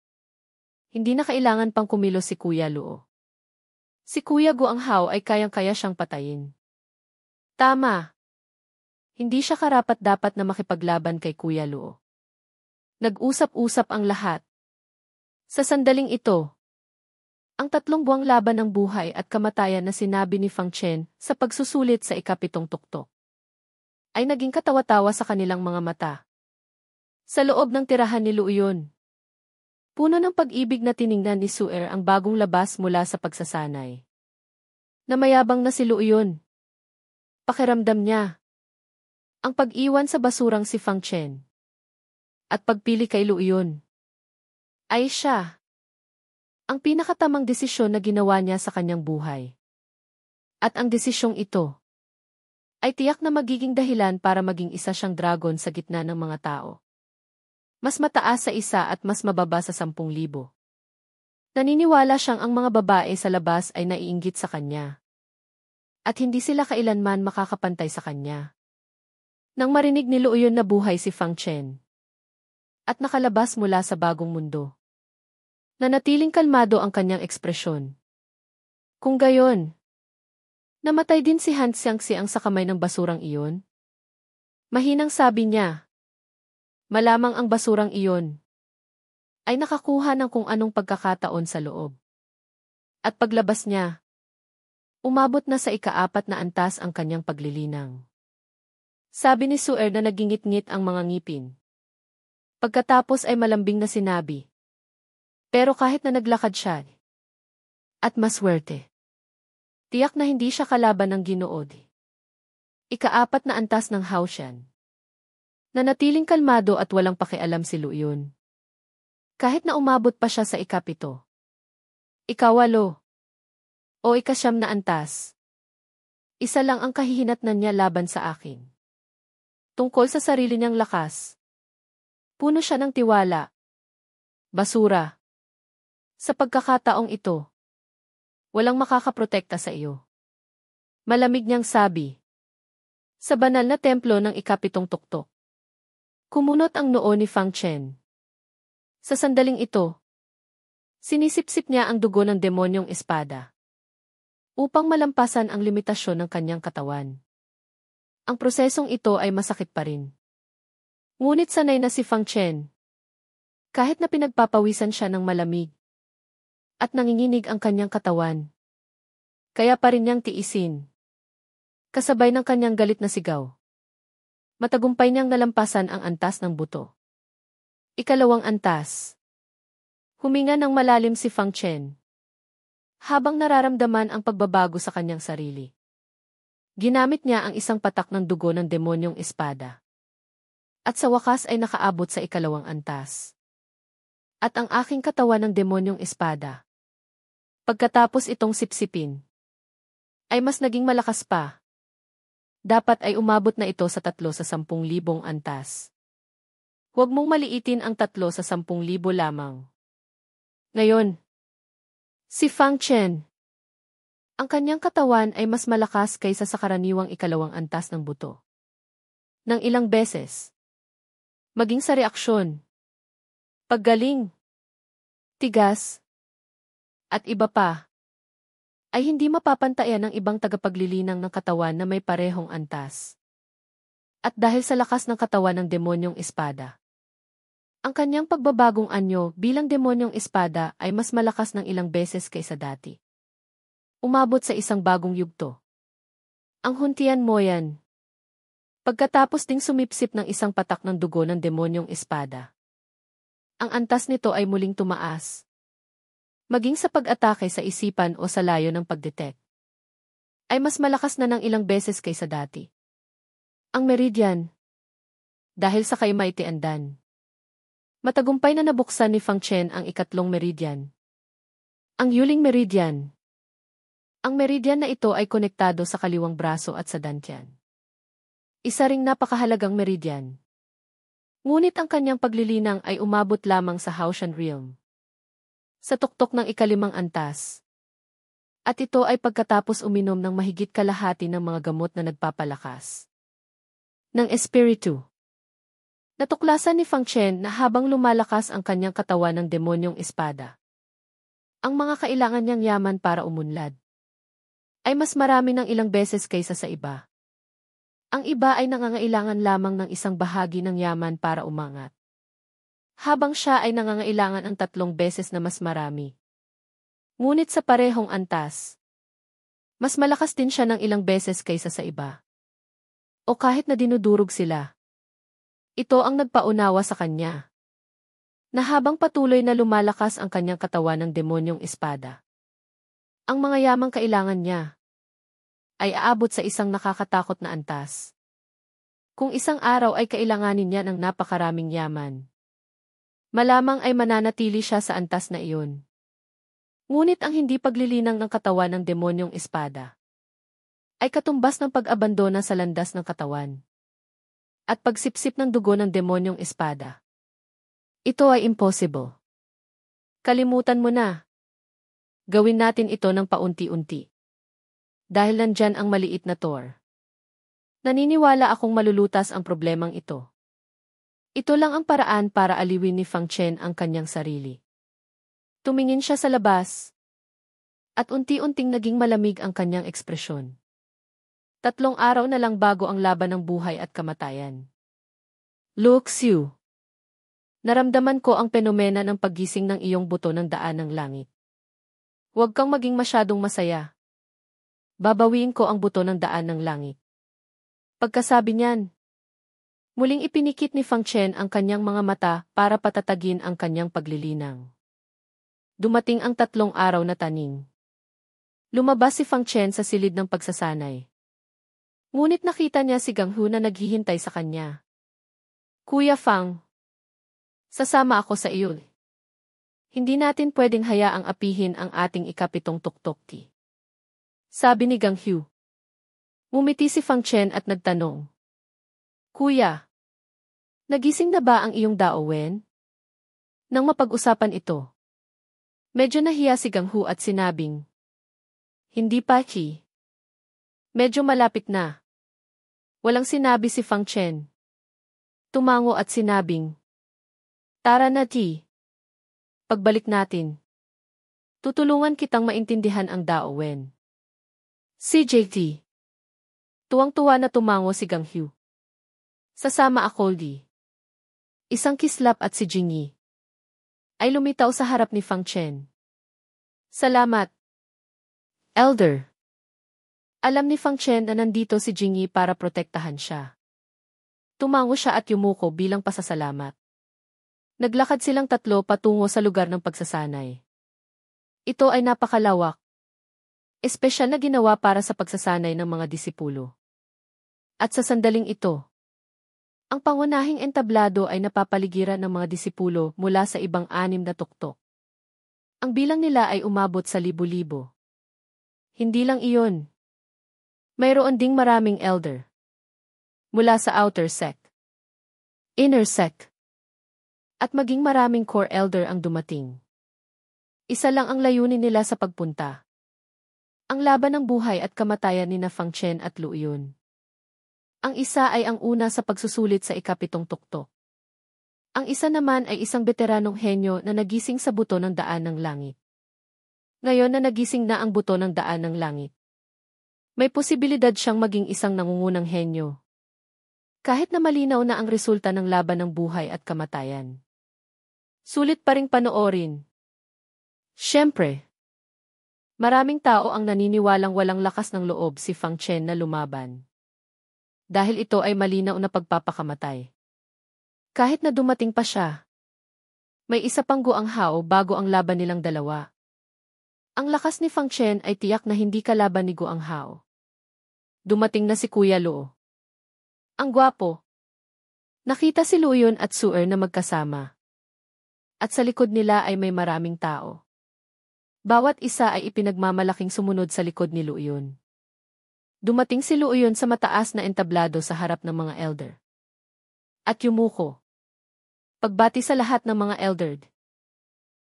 Hindi na kailangan pang kumilos si Kuya Luo. Si Kuya Guanghao ay kayang-kaya siyang patayin. Tama. Hindi siya karapat-dapat na makipaglaban kay Kuya Luo. Nag-usap-usap ang lahat. Sa sandaling ito, ang 3 buwang laban ng buhay at kamatayan na sinabi ni Fang Chen sa pagsusulit sa ika-7 tuktok ay naging katawa-tawa sa kanilang mga mata. Sa loob ng tirahan ni Luoyun, puno ng pag-ibig na tiningnan ni Suer ang bagong labas mula sa pagsasanay. Namayabang na si Luoyun. Pakiramdam niya ang pag-iwan sa basurang si Fang Chen at pagpili kay Luoyun ay siya ang pinakatamang desisyon na ginawa niya sa kanyang buhay. At ang desisyong ito ay tiyak na magiging dahilan para maging isa siyang dragon sa gitna ng mga tao. Mas mataas sa isa at mas mababa sa 10,000. Naniniwala siyang ang mga babae sa labas ay naiinggit sa kanya. At hindi sila kailanman makakapantay sa kanya. Nang marinig ni Luoyun na buhay si Fang Chen at nakalabas mula sa bagong mundo, nanatiling kalmado ang kanyang ekspresyon. Kung gayon, namatay din si Han Xiangxiang sa kamay ng basurang iyon? Mahinang sabi niya. Malamang ang basurang iyon ay nakakuha ng kung anong pagkakataon sa loob. At paglabas niya, umabot na sa ika-4 na antas ang kanyang paglilinang. Sabi ni Suer na nagingit-ngit ang mga ngipin. Pagkatapos ay malambing na sinabi. Pero kahit na naglakad siya, at maswerte, tiyak na hindi siya kalaban ng Ginoo. Ika-4 na antas ng Haoshan. Nanatiling kalmado at walang pakialam si Luoyun. Kahit na umabot pa siya sa ika-7, ika-8, o ika-9 na antas. Isa lang ang kahihinatnan niya laban sa akin. Tungkol sa sarili niyang lakas. Puno siya ng tiwala. Basura. Sa pagkakataong ito, walang makakaprotekta sa iyo. Malamig niyang sabi. Sa banal na templo ng ika-7 tuktok. Kumunot ang noo ni Fang Chen. Sa sandaling ito, sinisipsip niya ang dugo ng demonyong espada upang malampasan ang limitasyon ng kanyang katawan. Ang prosesong ito ay masakit pa rin. Ngunit sanay na si Fang Chen. Kahit na pinagpapawisan siya ng malamig at nanginginig ang kanyang katawan, kaya pa rin niyang tiisin. Kasabay ng kanyang galit na sigaw. Matagumpay niyang nalampasan ang antas ng buto. Ika-2 antas. Huminga ng malalim si Fang Chen. Habang nararamdaman ang pagbabago sa kanyang sarili. Ginamit niya ang isang patak ng dugo ng demonyong espada. At sa wakas ay nakaabot sa ika-2 antas. At ang aking katawan ng demonyong espada, pagkatapos itong sipsipin, ay mas naging malakas pa. Dapat ay umabot na ito sa 3 sa 10,000 antas. Huwag mong maliitin ang 3 sa 10,000 lamang. Ngayon, si Fang Chen, ang kanyang katawan ay mas malakas kaysa sa karaniwang ika-2 antas ng buto. Nang ilang beses, maging sa reaksyon, paggaling, tigas, at iba pa, ay hindi mapapantayan ng ibang tagapaglilinang ng katawan na may parehong antas. At dahil sa lakas ng katawan ng demonyong espada, ang kanyang pagbabagong anyo bilang demonyong espada ay mas malakas ng ilang beses kaysa dati. Umabot sa isang bagong yugto. Ang Huntian Moyan. Pagkatapos ding sumipsip ng isang patak ng dugo ng demonyong espada, ang antas nito ay muling tumaas. maging sa pag-atake sa isipan o sa layo ng pagdetect, ay mas malakas na ng ilang beses kaysa dati. Ang meridian, dahil sa kay Mighty Andan, matagumpay na nabuksan ni Fang Chen ang ikatlong meridian. Ang Yuling Meridian. Ang meridian na ito ay konektado sa kaliwang braso at sa dantian. Isa ring napakahalagang meridian. Ngunit ang kanyang paglilinang ay umabot lamang sa Haoshan Realm, sa tuktok ng ikalimang antas. At ito ay pagkatapos uminom ng mahigit kalahati ng mga gamot na nagpapalakas ng espiritu. Natuklasan ni Fang Chen na habang lumalakas ang kanyang katawan ng demonyong espada, ang mga kailangan niyang yaman para umunlad ay mas marami ng ilang beses kaysa sa iba. Ang iba ay nangangailangan lamang ng isang bahagi ng yaman para umangat, habang siya ay nangangailangan ang 3 beses na mas marami. Ngunit sa parehong antas, mas malakas din siya ng ilang beses kaysa sa iba. O kahit na dinudurog sila, ito ang nagpaunawa sa kanya, na habang patuloy na lumalakas ang kanyang katawan ng demonyong espada, ang mga yamang kailangan niya ay aabot sa isang nakakatakot na antas. Kung isang araw ay kailanganin niya ng napakaraming yaman, malamang ay mananatili siya sa antas na iyon. Ngunit ang hindi paglilinang ng katawan ng demonyong espada ay katumbas ng pag-abandona sa landas ng katawan at pagsipsip ng dugo ng demonyong espada. Ito ay impossible. Kalimutan mo na. Gawin natin ito ng paunti-unti. Dahil nandyan ang maliit na Thor. Naniniwala akong malulutas ang problemang ito. Ito lang ang paraan para aliwin ni Fang Chen ang kanyang sarili. Tumingin siya sa labas, at unti-unting naging malamig ang kanyang ekspresyon. 3 araw na lang bago ang laban ng buhay at kamatayan. Lu Xiu, naramdaman ko ang penomena ng paggising ng iyong buto ng daan ng langit. Huwag kang maging masyadong masaya. Babawiin ko ang buto ng daan ng langit. Pagkasabi niyan, muling ipinikit ni Fang Chen ang kanyang mga mata para patatagin ang kanyang paglilinang. Dumating ang 3 araw na taning. Lumabas si Fang Chen sa silid ng pagsasanay. Ngunit nakita niya si Gang Hu na naghihintay sa kanya. Kuya Fang, sasama ako sa iyo. Hindi natin pwedeng hayaang apihin ang ating ikapitong tuktok. Sabi ni Gang Hu. Ngumiti si Fang Chen at nagtanong. Kuya, nagising na ba ang iyong Dao Wen? Nang mapag-usapan ito, medyo nahiya si Gang Hu at sinabing, hindi pa, Qi. Medyo malapit na. Walang sinabi si Fang Chen. Tumango at sinabing, tara na, Qi. Pagbalik natin, tutulungan kitang maintindihan ang Dao Wen. CJT. Tuwang-tuwa na tumango si Gang Hu. Sasama ako, Li. Isang kislap at si Jingyi ay lumitaw sa harap ni Fang Chen. Salamat, Elder. Alam ni Fang Chen na nandito si Jingyi para protektahan siya. Tumango siya at yumuko bilang pasasalamat. Naglakad silang 3 patungo sa lugar ng pagsasanay. Ito ay napakalawak. Espesyal na ginawa para sa pagsasanay ng mga disipulo. At sa sandaling ito, ang pangunahing entablado ay napapaligiran ng mga disipulo mula sa ibang 6 na tuktok. Ang bilang nila ay umabot sa libo-libo. Hindi lang iyon. Mayroon ding maraming elder. Mula sa outer sect, inner sect, at maging maraming core elder ang dumating. Isa lang ang layunin nila sa pagpunta. Ang laban ng buhay at kamatayan ni na Fang Chen at Lu Yun. Ang isa ay ang una sa pagsusulit sa ikapitong tuktok. Ang isa naman ay isang veteranong henyo na nagising sa buto ng daan ng langit. Ngayon na nagising na ang buto ng daan ng langit, may posibilidad siyang maging isang nangungunang henyo. Kahit na malinaw na ang resulta ng laban ng buhay at kamatayan, sulit pa ring panoorin. Siyempre, maraming tao ang naniniwalang walang lakas ng loob si Fang Chen na lumaban. Dahil ito ay malinaw na pagpapakamatay. Kahit na dumating pa siya, may isa pang guanghao bago ang laban nilang dalawa. Ang lakas ni Fang Chen ay tiyak na hindi kalaban ni Guang Hao. Dumating na si Kuya Luo. Ang gwapo. Nakita si Luo Yun at Su Er na magkasama. At sa likod nila ay may maraming tao. Bawat isa ay ipinagmamalaking sumunod sa likod ni Luo Yun. Dumating si Luo Yun sa mataas na entablado sa harap ng mga elder. At yumuko. Pagbati sa lahat ng mga elder.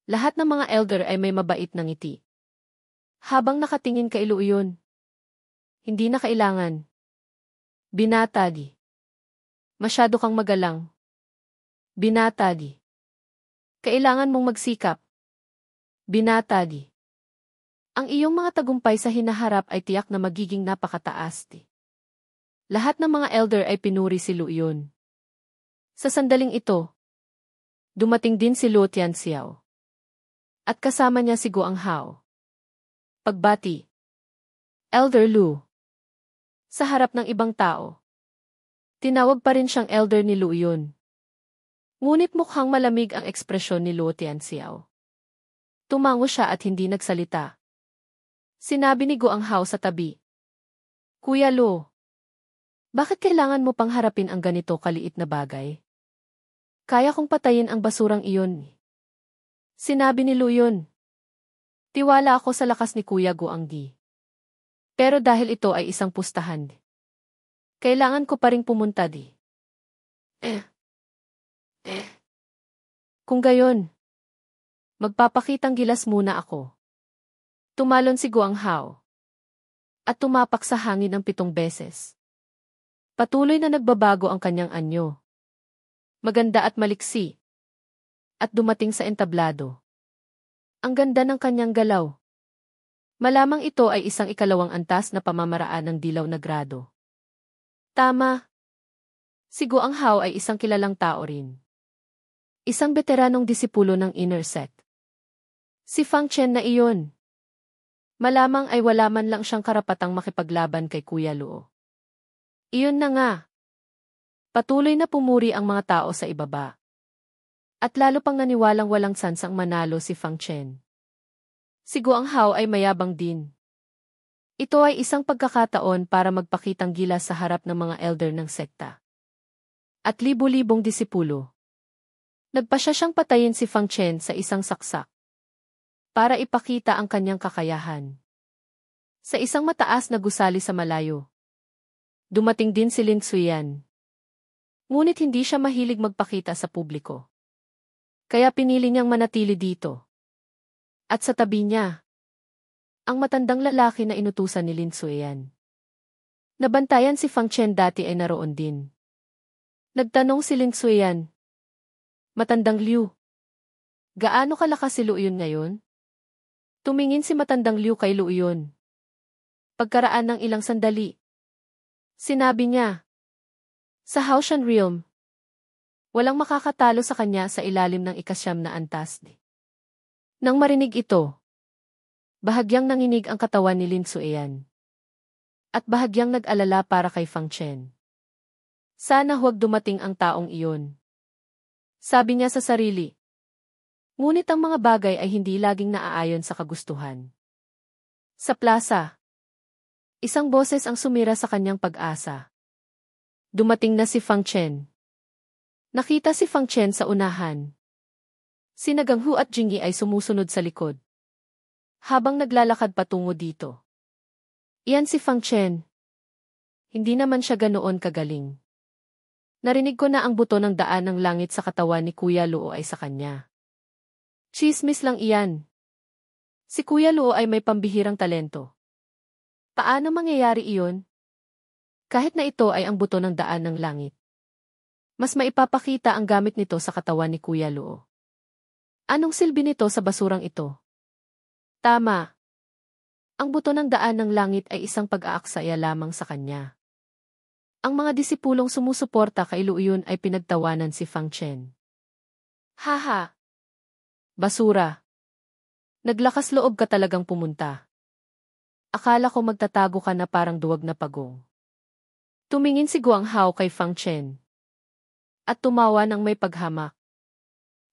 Lahat ng mga elder ay may mabait na ngiti. Habang nakatingin kay Luo Yun. Hindi na kailangan. Binatadi. Masyado kang magalang. Binatadi. Kailangan mong magsikap. Binatadi. Ang iyong mga tagumpay sa hinaharap ay tiyak na magiging napakataas. Lahat ng mga elder ay pinuri si Luo Yun. Sa sandaling ito, dumating din si Luo Tianxiao. At kasama niya si Guang Hao. Pagbati. Elder Lu. Sa harap ng ibang tao. Tinawag pa rin siyang elder ni Luo Yun. Ngunit mukhang malamig ang ekspresyon ni Luo Tianxiao. Tumango siya at hindi nagsalita. Sinabi ni Guang Hao sa tabi. Kuya Luo, bakit kailangan mo pang harapin ang ganito kaliit na bagay? Kaya kong patayin ang basurang iyon. Sinabi ni Luo Yun. Tiwala ako sa lakas ni Kuya Guang Di. Pero dahil ito ay isang pustahan, kailangan ko pa ring pumunta di. Kung gayon, magpapakitang gilas muna ako. Tumalon si Guang Hao. At tumapak sa hangin ng 7 beses. Patuloy na nagbabago ang kanyang anyo. Maganda at maliksi. At dumating sa entablado. Ang ganda ng kanyang galaw. Malamang ito ay isang ikalawang antas na pamamaraan ng dilaw na grado. Tama. Si Guang Hao ay isang kilalang tao rin. Isang veteranong disipulo ng inner sect. Si Fang Chen na iyon. Malamang ay wala man lang siyang karapatang makipaglaban kay Kuya Luo. Iyon na nga. Patuloy na pumuri ang mga tao sa ibaba. At lalo pang naniwalang walang sansang manalo si Fang Chen. Si Guang Hao ay mayabang din. Ito ay isang pagkakataon para magpakitang gilas sa harap ng mga elder ng sekta. At libo-libong disipulo. Nagpasya siyang patayin si Fang Chen sa isang saksak. Para ipakita ang kanyang kakayahan. Sa isang mataas na gusali sa malayo. Dumating din si Lin Xuyan. Ngunit hindi siya mahilig magpakita sa publiko. Kaya pinili niyang manatili dito. At sa tabi niya, ang matandang lalaki na inutusan ni Lin Xuyan. Nabantayan si Fang Chen dati ay naroon din. Nagtanong si Lin Xuyan. Matandang Liu. Gaano kalakas si Luo Yun ngayon? Tumingin si matandang Liu kay Luo Yun. Pagkaraan ng ilang sandali. Sinabi niya. Sa Haoshan Realm. Walang makakatalo sa kanya sa ilalim ng 9 na antas. Nang marinig ito, bahagyang nanginig ang katawan ni Lin Xuyan. At bahagyang nag-alala para kay Fang Chen. Sana huwag dumating ang taong iyon. Sabi niya sa sarili. Ngunit ang mga bagay ay hindi laging naaayon sa kagustuhan. Sa plaza, isang boses ang sumira sa kanyang pag-asa. Dumating na si Fang Chen. Nakita si Fang Chen sa unahan. Si Naganghu at Jingyi ay sumusunod sa likod. Habang naglalakad patungo dito. Iyan si Fang Chen. Hindi naman siya ganoon kagaling. Narinig ko na ang buto ng daan ng langit sa katawan ni Kuya Luo ay sa kanya. Chismis lang iyan. Si Kuya Luo ay may pambihirang talento. Paano mangyayari iyon? Kahit na ito ay ang buto ng daan ng langit. Mas maipapakita ang gamit nito sa katawan ni Kuya Luo. Anong silbi nito sa basurang ito? Tama. Ang buto ng daan ng langit ay isang pag-aaksaya lamang sa kanya. Ang mga disipulong sumusuporta kay Luo Yun ay pinagtawanan si Fang Chen. Haha! Basura! Naglakas loob ka talagang pumunta. Akala ko magtatago ka na parang duwag na pagong. Tumingin si Guang Hao kay Fang Chen. At tumawa ng may paghamak.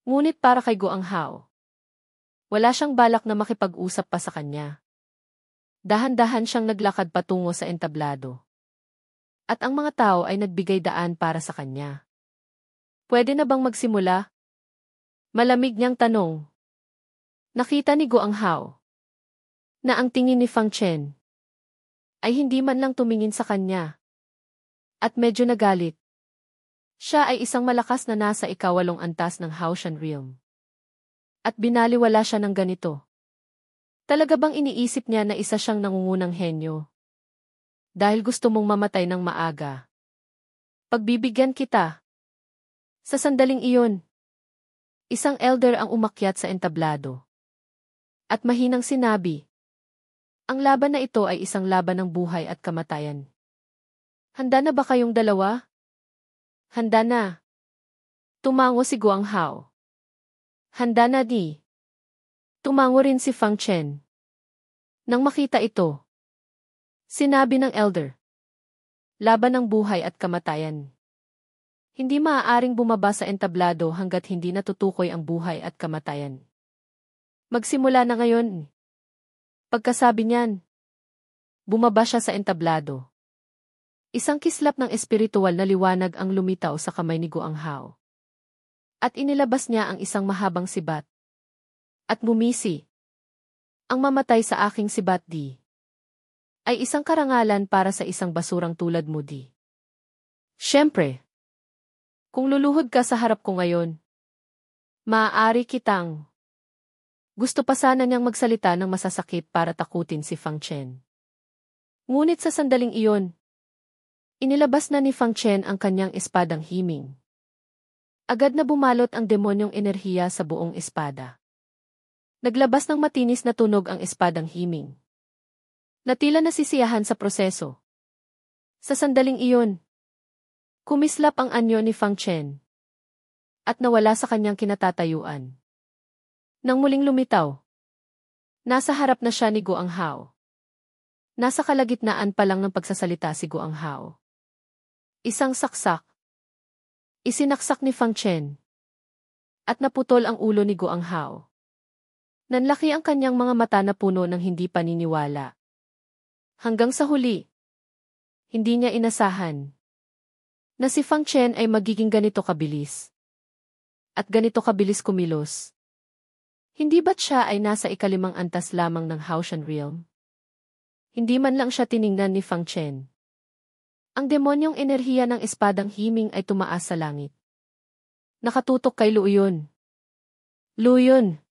Ngunit para kay Guang Hao. Wala siyang balak na makipag-usap pa sa kanya. Dahan-dahan siyang naglakad patungo sa entablado. At ang mga tao ay nagbigay daan para sa kanya. Pwede na bang magsimula? Malamig niyang tanong. Nakita ni Guang Hao na ang tingin ni Fang Chen ay hindi man lang tumingin sa kanya at medyo nagalit. Siya ay isang malakas na nasa ikawalong antas ng Haoshan Realm. At binaliwala siya ng ganito. Talaga bang iniisip niya na isa siyang nangungunang henyo? Dahil gusto mong mamatay ng maaga. Pagbibigyan kita. Sa sandaling iyon, isang elder ang umakyat sa entablado. At mahinang sinabi, ang laban na ito ay isang laban ng buhay at kamatayan. Handa na ba kayong dalawa? Handa na. Tumango si Guang Hao. Handa na di. Tumango rin si Fang Chen. Nang makita ito, sinabi ng elder, laban ng buhay at kamatayan. Hindi maaaring bumaba sa entablado hanggat hindi natutukoy ang buhay at kamatayan. Magsimula na ngayon. Pagkasabi niyan, bumaba siya sa entablado. Isang kislap ng espiritual na liwanag ang lumitaw sa kamay ni Guang Hao. At inilabas niya ang isang mahabang sibat. At mumisi. Ang mamatay sa aking sibat di ay isang karangalan para sa isang basurang tulad mo di. Siyempre, kung luluhod ka sa harap ko ngayon, maaari kitang. Gusto pa sana niyang magsalita ng masasakit para takutin si Fang Chen. Ngunit sa sandaling iyon, inilabas na ni Fang Chen ang kanyang espadang himing. Agad na bumalot ang demonyong enerhiya sa buong espada. Naglabas ng matinis na tunog ang espadang himing. Natila nasisiyahan sa proseso. Sa sandaling iyon, kumislap ang anyo ni Fang Chen. At nawala sa kanyang kinatatayuan. Nang muling lumitaw, nasa harap na siya ni Guang Hao. Nasa kalagitnaan pa lang ng pagsasalita si Guang Hao. Isang saksak. Isinaksak ni Fang Chen. At naputol ang ulo ni Guang Hao. Nanlaki ang kanyang mga mata na puno ng hindi paniniwala. Hanggang sa huli, hindi niya inasahan na si Fang Chen ay magiging ganito kabilis. At ganito kabilis kumilos. Hindi ba't siya ay nasa ikalimang antas lamang ng Haoshan Realm? Hindi man lang siya tiningnan ni Fang Chen. Ang demonyong enerhiya ng espadang himing ay tumaas sa langit. Nakatutok kay Luoyun. Luoyun!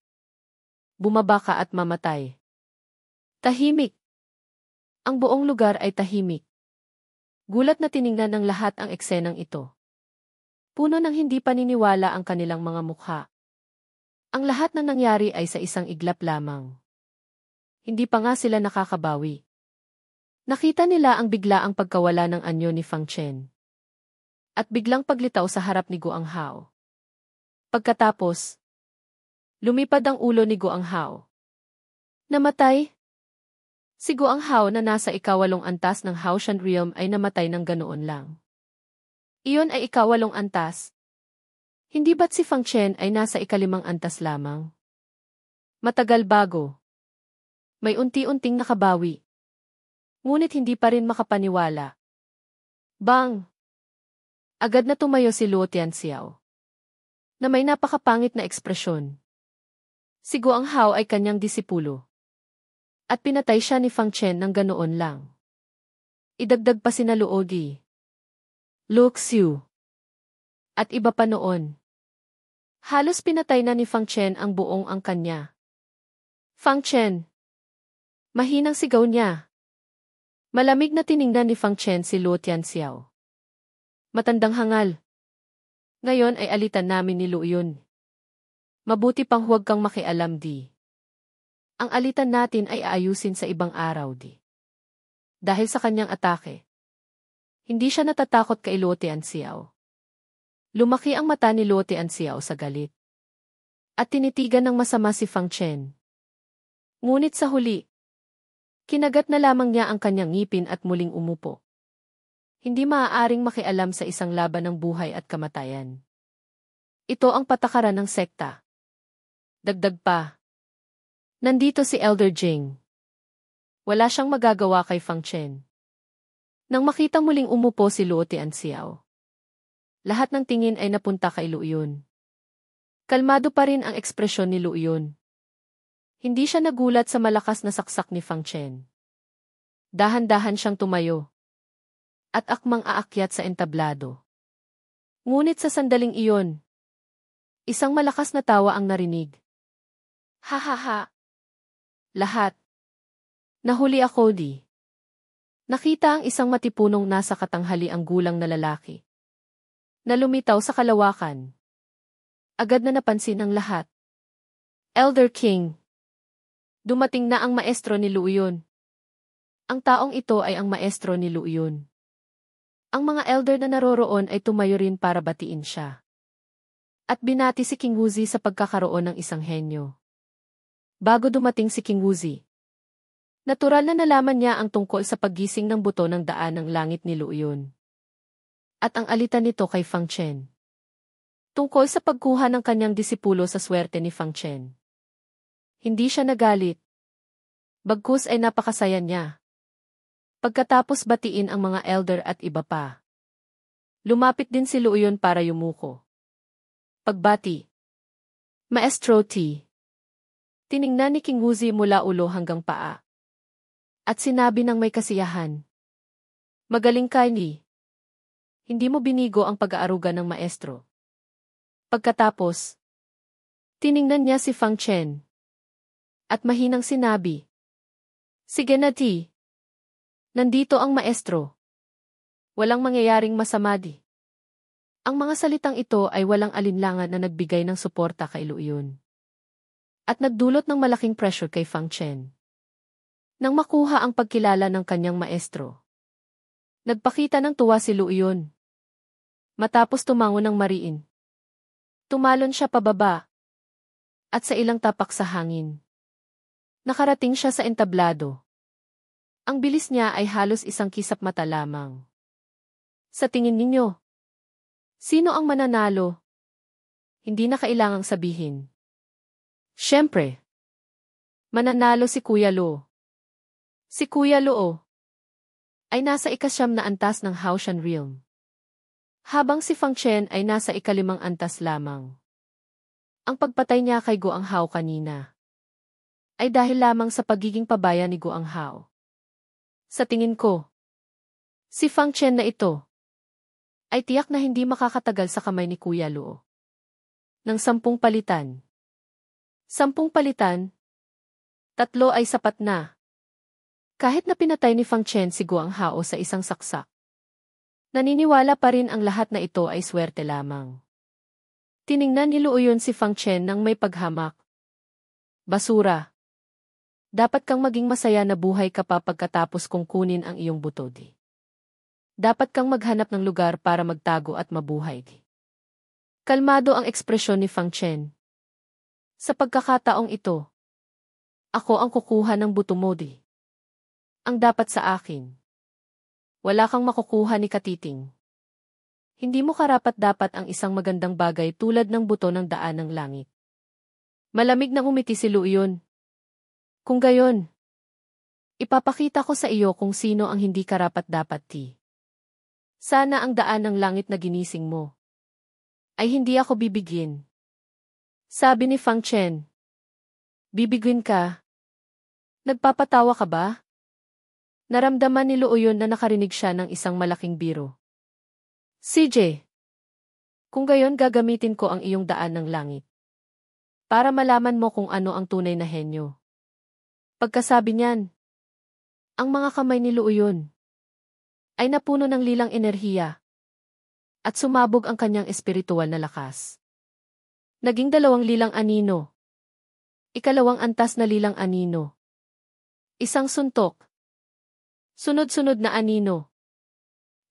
Bumaba ka at mamatay. Tahimik. Ang buong lugar ay tahimik. Gulat na tiningnan ng lahat ang eksenang ito. Puno ng hindi paniniwala ang kanilang mga mukha. Ang lahat ng nangyari ay sa isang iglap lamang. Hindi pa nga sila nakakabawi. Nakita nila ang biglaang pagkawala ng anyo ni Fang Chen. At biglang paglitaw sa harap ni Guang Hao. Pagkatapos, lumipad ang ulo ni Guang Hao. Namatay? Si Guang Hao na nasa ikawalong antas ng Haoshan Realm ay namatay ng ganoon lang. Iyon ay ikawalong antas. Hindi ba't si Fang Chen ay nasa ikalimang antas lamang? Matagal bago. May unti-unting nakabawi. Ngunit hindi pa rin makapaniwala. Bang! Agad na tumayo si Luo Tianxiao. Na may napakapangit na ekspresyon. Si Guang Hao ay kanyang disipulo. At pinatay siya ni Fang Chen ng ganoon lang. Idagdag pa sina Luo Di, Luo Xiu, at iba pa noon. Halos pinatay na ni Fang Chen ang buong ang kanya. Fang Chen! Mahinang sigaw niya. Malamig na tiningnan ni Fang Chen si Luo Tianxiao. Matandang hangal. Ngayon ay alitan namin ni Luoyun. Mabuti pang huwag kang makialam di. Ang alitan natin ay aayusin sa ibang araw di. Dahil sa kanyang atake. Hindi siya natatakot kay Luo Tianxiao. Lumaki ang mata ni Luo Tianxiao sa galit. At tinitigan ng masama si Fang Chen. Ngunit sa huli, kinagat na lamang niya ang kanyang ngipin at muling umupo. Hindi maaaring makialam sa isang laban ng buhay at kamatayan. Ito ang patakaran ng sekta. Dagdag pa. Nandito si Elder Jing. Wala siyang magagawa kay Fang Chen. Nang makitang muling umupo si Luo Tianxiao, lahat ng tingin ay napunta kay Luo Yun. Kalmado pa rin ang ekspresyon ni Luo Yun. Hindi siya nagulat sa malakas na saksak ni Fang Chen. Dahan-dahan siyang tumayo at akmang aakyat sa entablado. Ngunit sa sandaling iyon, isang malakas na tawa ang narinig. Ha ha ha! Lahat. Nahuli ako di. Nakita ang isang matipunong nasa katanghali ang gulang na lalaki na lumitaw sa kalawakan. Agad na napansin ang lahat. Elder King. Dumating na ang maestro ni Luo Yun. Ang taong ito ay ang maestro ni Luo Yun. Ang mga elder na naroroon ay tumayo rin para batiin siya. At binati si King Wuzi sa pagkakaroon ng isang henyo. Bago dumating si King Wuzi, natural na nalaman niya ang tungkol sa paggising ng buto ng daan ng langit ni Luo Yun. At ang alitan nito kay Fang Chen. Tungkol sa pagkuha ng kanyang disipulo sa swerte ni Fang Chen. Hindi siya nagalit. Bagkus ay napakasaya niya. Pagkatapos batiin ang mga elder at iba pa. Lumapit din si Luo Yun para yumuko. Pagbati. Maestro T. Tiningnan ni King Wuzi mula ulo hanggang paa. At sinabi ng may kasiyahan. Magaling ka ni. Hindi mo binigo ang pag-aaruga ng maestro. Pagkatapos, tiningnan niya si Fang Chen. At mahinang sinabi. Sige na Ti. Nandito ang maestro. Walang mangyayaring masama di. Ang mga salitang ito ay walang alinlangan na nagbigay ng suporta kay Luo Yun. At nagdulot ng malaking pressure kay Fang Chen. Nang makuha ang pagkilala ng kanyang maestro, nagpakita ng tuwa si Luo Yun. Matapos tumango ng mariin, tumalon siya pababa. At sa ilang tapak sa hangin, nakarating siya sa entablado. Ang bilis niya ay halos isang kisap mata lamang. Sa tingin ninyo, sino ang mananalo? Hindi na kailangang sabihin. Siyempre, mananalo si Kuya Luo. Si Kuya Luo ay nasa ika-9 na antas ng Haoshan Realm. Habang si Fang Chen ay nasa ika-5 antas lamang. Ang pagpatay niya kay Guang Hao kanina ay dahil lamang sa pagiging pabaya ni Guang Hao. Sa tingin ko, si Fang Chen na ito ay tiyak na hindi makakatagal sa kamay ni Kuya Luo. Ng 10 palitan. 10 palitan, 3 ay sapat na. Kahit na pinatay ni Fang Chen si Guang Hao sa isang saksak, naniniwala pa rin ang lahat na ito ay swerte lamang. Tiningnan ni Luo Yun si Fang Chen nang may paghamak. Basura. Dapat kang maging masaya na buhay ka pa pagkatapos kong kunin ang iyong buto di. Dapat kang maghanap ng lugar para magtago at mabuhay di. Kalmado ang ekspresyon ni Fang Chen. Sa pagkakataong ito, ako ang kukuha ng buto mo di. Ang dapat sa akin. Wala kang makukuha ni Katiting. Hindi mo karapat-dapat ang isang magandang bagay tulad ng buto ng daan ng langit. Malamig na umiti si Luo Yun. Kung gayon, ipapakita ko sa iyo kung sino ang hindi karapat-dapat Ti. Sana ang daan ng langit na ginising mo ay hindi ako bibigyan. Sabi ni Fang Chen. Bibigyan ka? Nagpapatawa ka ba? Naramdaman ni Luo Yun na nakarinig siya ng isang malaking biro. CJ, kung gayon gagamitin ko ang iyong daan ng langit. Para malaman mo kung ano ang tunay na henyo. Pagkasabi niyan, ang mga kamay ni Luo Yun ay napuno ng lilang enerhiya at sumabog ang kanyang espiritual na lakas. Naging 2 lilang anino. Ikalawang antas na lilang anino. Isang suntok. Sunod-sunod na anino.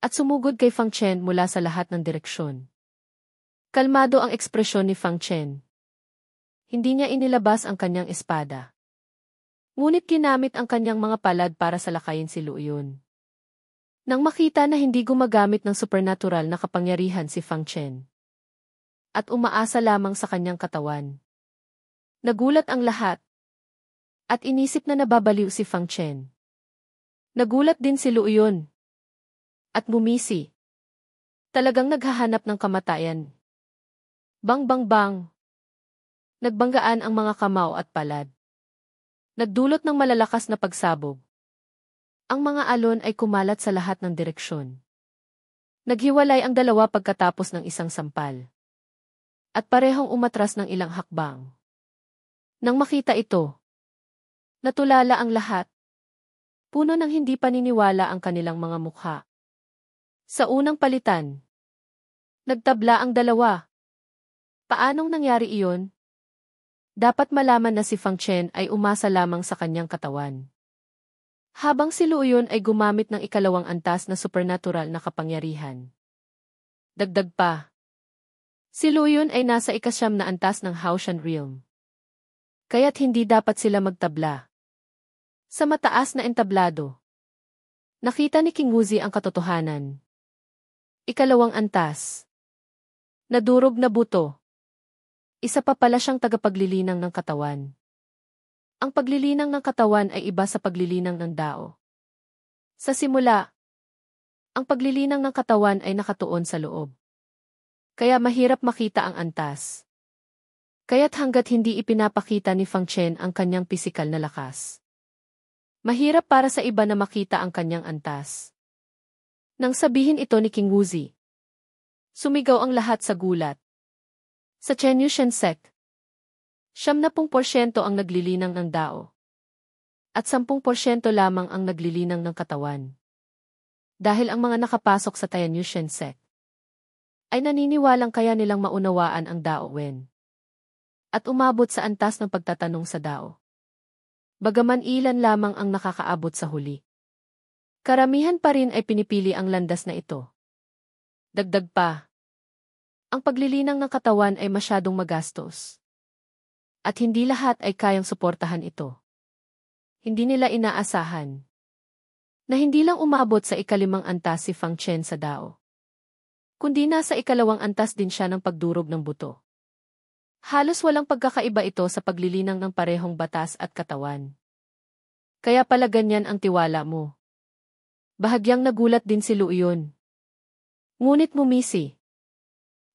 At sumugod kay Fang Chen mula sa lahat ng direksyon. Kalmado ang ekspresyon ni Fang Chen. Hindi niya inilabas ang kanyang espada. Ngunit ginamit ang kanyang mga palad para salakayin si Luo Yun. Nang makita na hindi gumagamit ng supernatural na kapangyarihan si Fang Chen, at umaasa lamang sa kanyang katawan, nagulat ang lahat. At inisip na nababaliw si Fang Chen. Nagulat din si Luo Yun. At ngumisi. Talagang naghahanap ng kamatayan. Bang bang bang. Nagbanggaan ang mga kamao at palad. Nagdulot ng malalakas na pagsabog. Ang mga alon ay kumalat sa lahat ng direksyon. Naghiwalay ang dalawa pagkatapos ng isang sampal. At parehong umatras ng ilang hakbang. Nang makita ito, natulala ang lahat. Puno ng hindi paniniwala ang kanilang mga mukha. Sa unang palitan, nagtabla ang dalawa. Paanong nangyari iyon? Dapat malaman na si Fang Chen ay umasa lamang sa kanyang katawan. Habang si Luo Yun ay gumamit ng ikalawang antas na supernatural na kapangyarihan. Dagdag pa, si Luo Yun ay nasa ikasyam na antas ng Haoshan Realm. Kaya't hindi dapat sila magtabla. Sa mataas na entablado, nakita ni King Wuzi ang katotohanan. Ikalawang antas. Nadurog na buto. Isa pa pala siyang tagapaglilinang ng katawan. Ang paglilinang ng katawan ay iba sa paglilinang ng dao. Sa simula, ang paglilinang ng katawan ay nakatuon sa loob. Kaya mahirap makita ang antas. Kaya't hanggat hindi ipinapakita ni Fang Chen ang kanyang pisikal na lakas, mahirap para sa iba na makita ang kanyang antas. Nang sabihin ito ni King Wuzi, sumigaw ang lahat sa gulat. Sa Chen Yushen sect, 70% ang naglilinang ng dao. At 10% lamang ang naglilinang ng katawan. Dahil ang mga nakapasok sa Tian Yushen sect ay naniniwalang kaya nilang maunawaan ang Dao Wen. At umabot sa antas ng pagtatanong sa Dao. Bagaman ilan lamang ang nakakaabot sa huli. Karamihan pa rin ay pinipili ang landas na ito. Dagdag pa, ang paglilinang ng katawan ay masyadong magastos. At hindi lahat ay kayang suportahan ito. Hindi nila inaasahan na hindi lang umabot sa ikalimang antas si Fang Chen sa Dao, kundi nasa ikalawang antas din siya ng pagdurog ng buto. Halos walang pagkakaiba ito sa paglilinang ng parehong batas at katawan. Kaya pala ganyan ang tiwala mo. Bahagyang nagulat din si Luo Yun. Ngunit mumisi.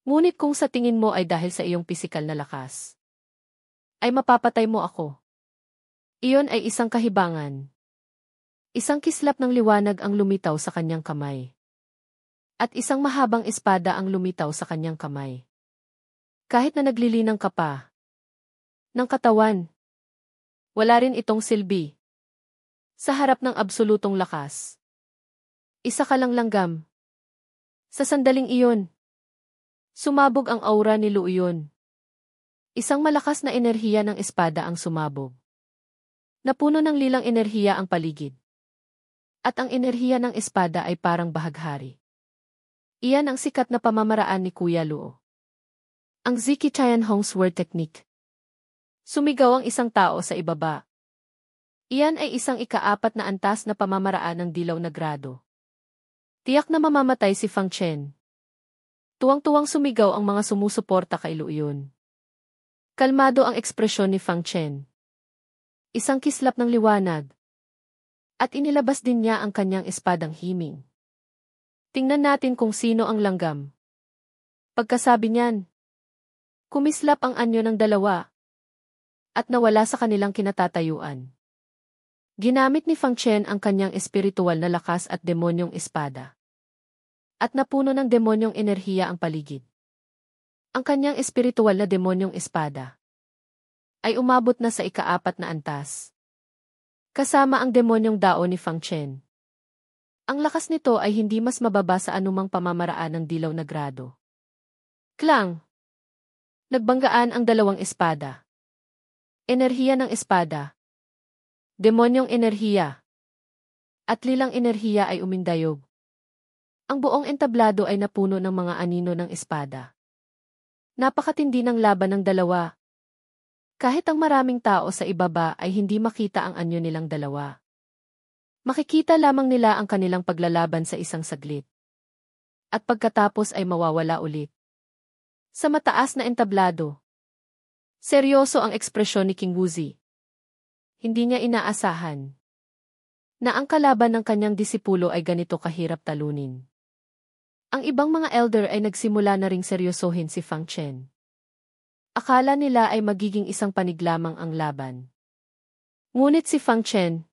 Ngunit kung sa tingin mo ay dahil sa iyong pisikal na lakas, ay mapapatay mo ako. Iyon ay isang kahibangan. Isang kislap ng liwanag ang lumitaw sa kanyang kamay. At isang mahabang espada ang lumitaw sa kanyang kamay. Kahit na naglilinang ka pa ng katawan, wala rin itong silbi. Sa harap ng absolutong lakas, isa ka lang langgam. Sa sandaling iyon, sumabog ang aura ni Luo Yun. Isang malakas na enerhiya ng espada ang sumabog. Napuno ng lilang enerhiya ang paligid. At ang enerhiya ng espada ay parang bahaghari. Iyan ang sikat na pamamaraan ni Kuya Luo. Ang Ziki Chayan Hong Sword Technique. Sumigaw ang isang tao sa ibaba. Iyan ay isang ika-4 na antas na pamamaraan ng dilaw na grado. Tiyak na mamamatay si Fang Chen. Tuwang-tuwang sumigaw ang mga sumusuporta kay Luo Yun. Kalmado ang ekspresyon ni Fang Chen. Isang kislap ng liwanag. At inilabas din niya ang kanyang espadang himing. Tingnan natin kung sino ang langgam. Pagkasabi niyan, kumislap ang anyo ng dalawa. At nawala sa kanilang kinatatayuan. Ginamit ni Fang Chen ang kanyang espiritual na lakas at demonyong espada. At napuno ng demonyong enerhiya ang paligid. Ang kanyang espiritual na demonyong espada ay umabot na sa ika-4 na antas. Kasama ang demonyong dao ni Fang Chen. Ang lakas nito ay hindi mas mababa sa anumang pamamaraan ng dilaw na grado. Klang! Nagbanggaan ang dalawang espada. Enerhiya ng espada. Demonyong enerhiya. At lilang enerhiya ay umindayog. Ang buong entablado ay napuno ng mga anino ng espada. Napakatindi ng laban ng dalawa. Kahit ang maraming tao sa ibaba ay hindi makita ang anyo nilang dalawa. Makikita lamang nila ang kanilang paglalaban sa isang saglit. At pagkatapos ay mawawala ulit. Sa mataas na entablado, seryoso ang ekspresyon ni King Wuzi. Hindi niya inaasahan na ang kalaban ng kanyang disipulo ay ganito kahirap talunin. Ang ibang mga elder ay nagsimula na ring seryosohin si Fang Chen. Akala nila ay magiging isang panig lamang ang laban. Ngunit si Fang Chen,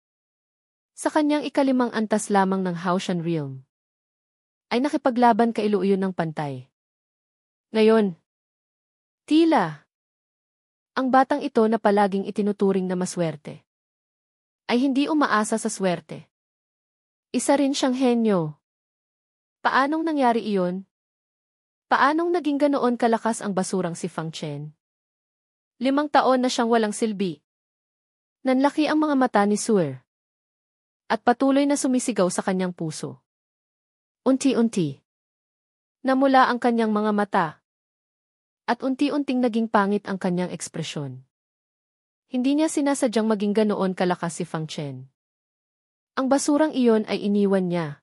sa kanyang ikalimang antas lamang ng Haoshan Realm, ay nakipaglaban kay Luoyun ng pantay. Ngayon, tila, ang batang ito na palaging itinuturing na maswerte, ay hindi umaasa sa swerte. Isa rin siyang henyo. Paanong nangyari iyon? Paanong naging ganoon kalakas ang basurang si Fang Chen? 5 taon na siyang walang silbi. Nanlaki ang mga mata ni Suer, at patuloy na sumisigaw sa kanyang puso. Unti-unti, namula ang kanyang mga mata, at unti-unting naging pangit ang kanyang ekspresyon. Hindi niya sinasadyang maging ganoon kalakas si Fang Chen. Ang basurang iyon ay iniwan niya.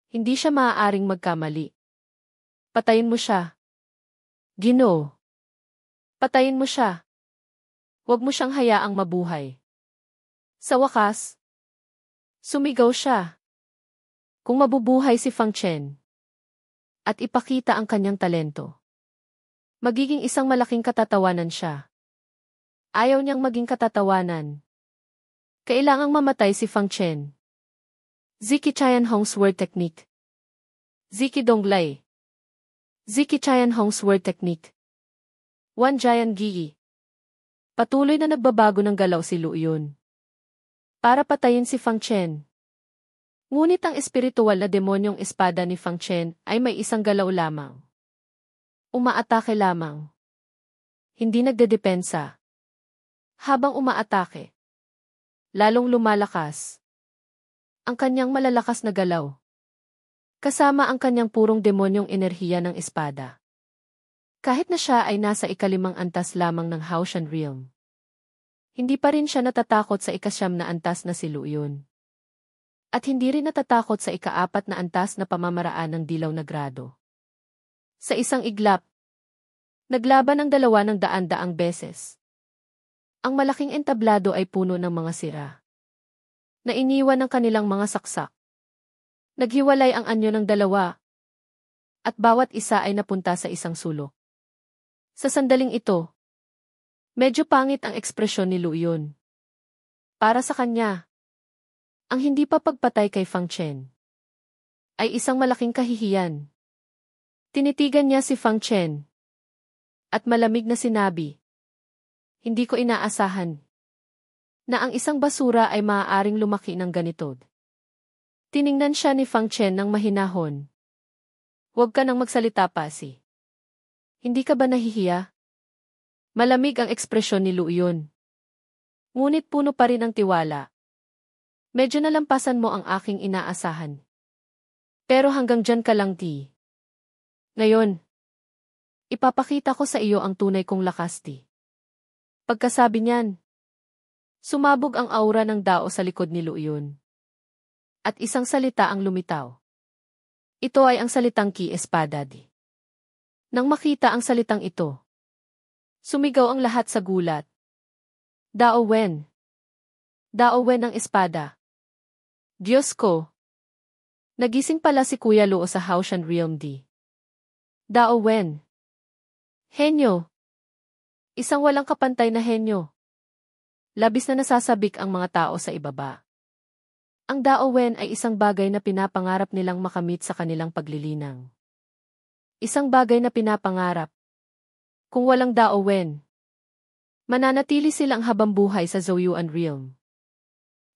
Hindi siya maaaring magkamali. Patayin mo siya. Ginoo. Patayin mo siya. Huwag mo siyang hayaang mabuhay. Sa wakas, sumigaw siya. Kung mabubuhay si Fang Chen at ipakita ang kanyang talento, magiging isang malaking katatawanan siya. Ayaw niyang maging katatawanan. Kailangang mamatay si Fang Chen. Ziki Chayan Hong's Word Technique. Ziki Donglai. Ziki Chayan Hong's Word Technique. One Giant Gigi. Patuloy na nagbabago ng galaw si Luoyun para patayin si Fang Chen. Ngunit ang espiritual na demonyong espada ni Fang Chen ay may isang galaw lamang. Umaatake lamang. Hindi nagdedepensa. Habang umaatake, lalong lumalakas ang kanyang malalakas na galaw, kasama ang kanyang purong demonyong enerhiya ng espada. Kahit na siya ay nasa ikalimang antas lamang ng Haoshan Realm, hindi pa rin siya natatakot sa ika-9 na antas na si Luoyun. At hindi rin natatakot sa ika-4 na antas na pamamaraan ng dilaw na grado. Sa isang iglap, naglaban ang 200 beses. Ang malaking entablado ay puno ng mga sira, na iniwan ng kanilang mga saksak. Naghiwalay ang anyo ng 2, at bawat isa ay napunta sa isang sulok. Sa sandaling ito, medyo pangit ang ekspresyon ni Luoyun. Para sa kanya, ang hindi pa pagpatay kay Fang Chen ay isang malaking kahihiyan. Tinitigan niya si Fang Chen at malamig na sinabi, "Hindi ko inaasahan na ang isang basura ay maaaring lumaki ng ganito." Tiningnan siya ni Fang Chen ng mahinahon. "Huwag ka nang magsalita pa si. Hindi ka ba nahihiya?" Malamig ang ekspresyon ni Luoyun. Ngunit puno pa rin ang tiwala. "Medyo nalampasan mo ang aking inaasahan. Pero hanggang dyan ka lang, Ti. Ngayon, ipapakita ko sa iyo ang tunay kong lakas, Ti." Pagkasabi niyan, sumabog ang aura ng dao sa likod ni Luoyun. At isang salita ang lumitaw. Ito ay ang salitang Ki Espada Di. Nang makita ang salitang ito, sumigaw ang lahat sa gulat. Dao Wen! Dao Wen ang espada! Diyos ko! Nagising pala si Kuya Luo sa Haoshan Realm Di. Dao Wen! Henyo! Isang walang kapantay na henyo. Labis na nasasabik ang mga tao sa ibaba. Ang Dao Wen ay isang bagay na pinapangarap nilang makamit sa kanilang paglilinang. Isang bagay na pinapangarap. Kung walang Dao Wen, mananatili silang habang buhay sa Zhouyuan Realm.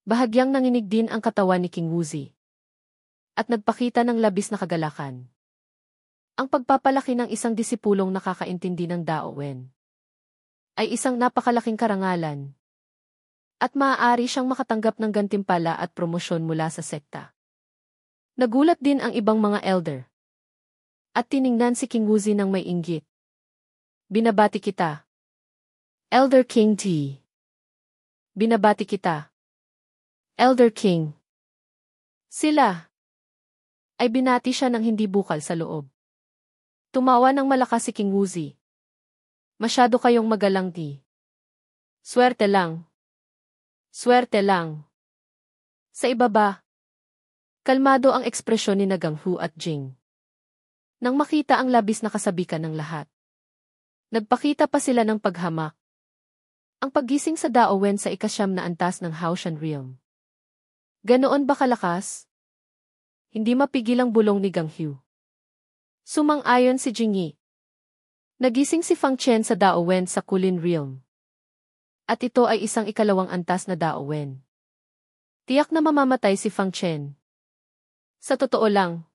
Bahagyang nanginig din ang katawan ni King Wuzi. At nagpakita ng labis na kagalakan. Ang pagpapalaki ng isang disipulong nakakaintindi ng Dao Wen ay isang napakalaking karangalan. At maaari siyang makatanggap ng gantimpala at promosyon mula sa sekta. Nagulat din ang ibang mga elder. At tiningnan si King Wuzi ng may inggit. Binabati kita, Elder King T. Binabati kita, Elder King. Sila ay binati siya ng hindi bukal sa loob. Tumawa ng malakas si King Wuzi. Masyado kayong magalang, T. Swerte lang. Swerte lang. Sa ibaba, kalmado ang ekspresyon ni Gang Hu at Jing. Nang makita ang labis na kasabikan ng lahat, nagpakita pa sila ng paghamak. Ang paggising sa Dao Wen sa ikasyam na antas ng Haoshan Realm. Ganoon ba kalakas? Hindi mapigil ang bulong ni Gang Hu. Sumang-ayon si Jingyi. Nagising si Fang Chen sa Dao Wen sa Kulin Realm. At ito ay isang ikalawang antas na Dao Wen. Tiyak na mamamatay si Fang Chen. Sa totoo lang,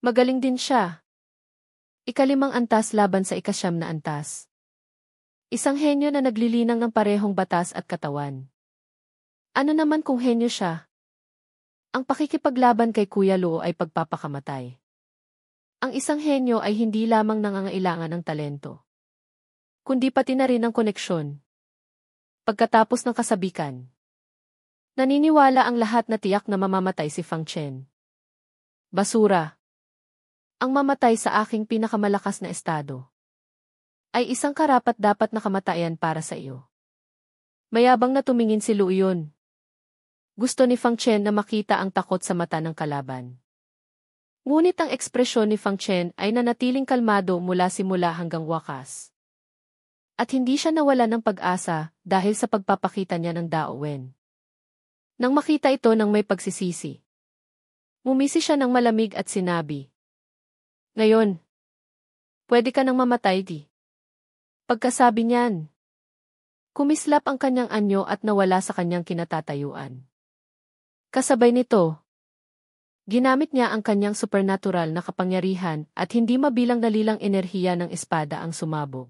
magaling din siya. Ikalimang antas laban sa ikasyam na antas. Isang henyo na naglilinang ng parehong batas at katawan. Ano naman kung henyo siya? Ang pakikipaglaban kay Kuya Luo ay pagpapakamatay. Ang isang henyo ay hindi lamang nangangailangan ng talento, kundi pati na rin ng koneksyon. Pagkatapos ng kasabikan, naniniwala ang lahat na tiyak na mamamatay si Fang Chen. Basura. Ang mamatay sa aking pinakamalakas na estado ay isang karapat-dapat na kamatayan para sa iyo. Mayabang na tumingin si Luo Yun. Gusto ni Fang Chen na makita ang takot sa mata ng kalaban. Ngunit ang ekspresyon ni Fang Chen ay nanatiling kalmado mula simula hanggang wakas. At hindi siya nawala ng pag-asa dahil sa pagpapakita niya ng Dao Wen. Nang makita ito ng may pagsisisi, ngumisi siya ng malamig at sinabi, "Ngayon, pwede ka nang mamatay di." Pagkasabi niyan, kumislap ang kanyang anyo at nawala sa kanyang kinatatayuan. Kasabay nito, ginamit niya ang kanyang supernatural na kapangyarihan at hindi mabilang dalilang enerhiya ng espada ang sumabog.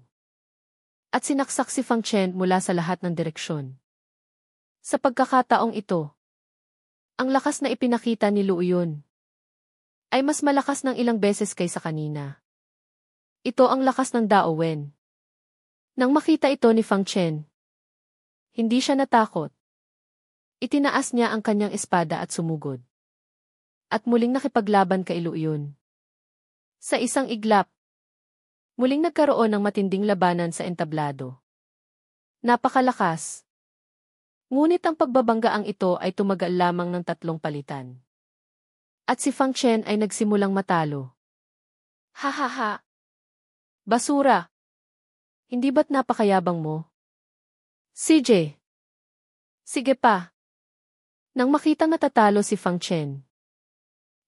At sinaksak si Fang Chen mula sa lahat ng direksyon. Sa pagkakataong ito, ang lakas na ipinakita ni Luo Yun ay mas malakas ng ilang beses kaysa kanina. Ito ang lakas ng Dao Wen. Nang makita ito ni Fang Chen, hindi siya natakot. Itinaas niya ang kanyang espada at sumugod. At muling nakipaglaban kay Luo Yun. Sa isang iglap, muling nagkaroon ng matinding labanan sa entablado. Napakalakas. Ngunit ang pagbabanggaang ito ay tumagal lamang ng 3 palitan. At si Fang Chen ay nagsimulang matalo. Ha ha ha! Basura! Hindi ba't napakayabang mo? CJ! Sige pa! Nang makitang natatalo si Fang Chen,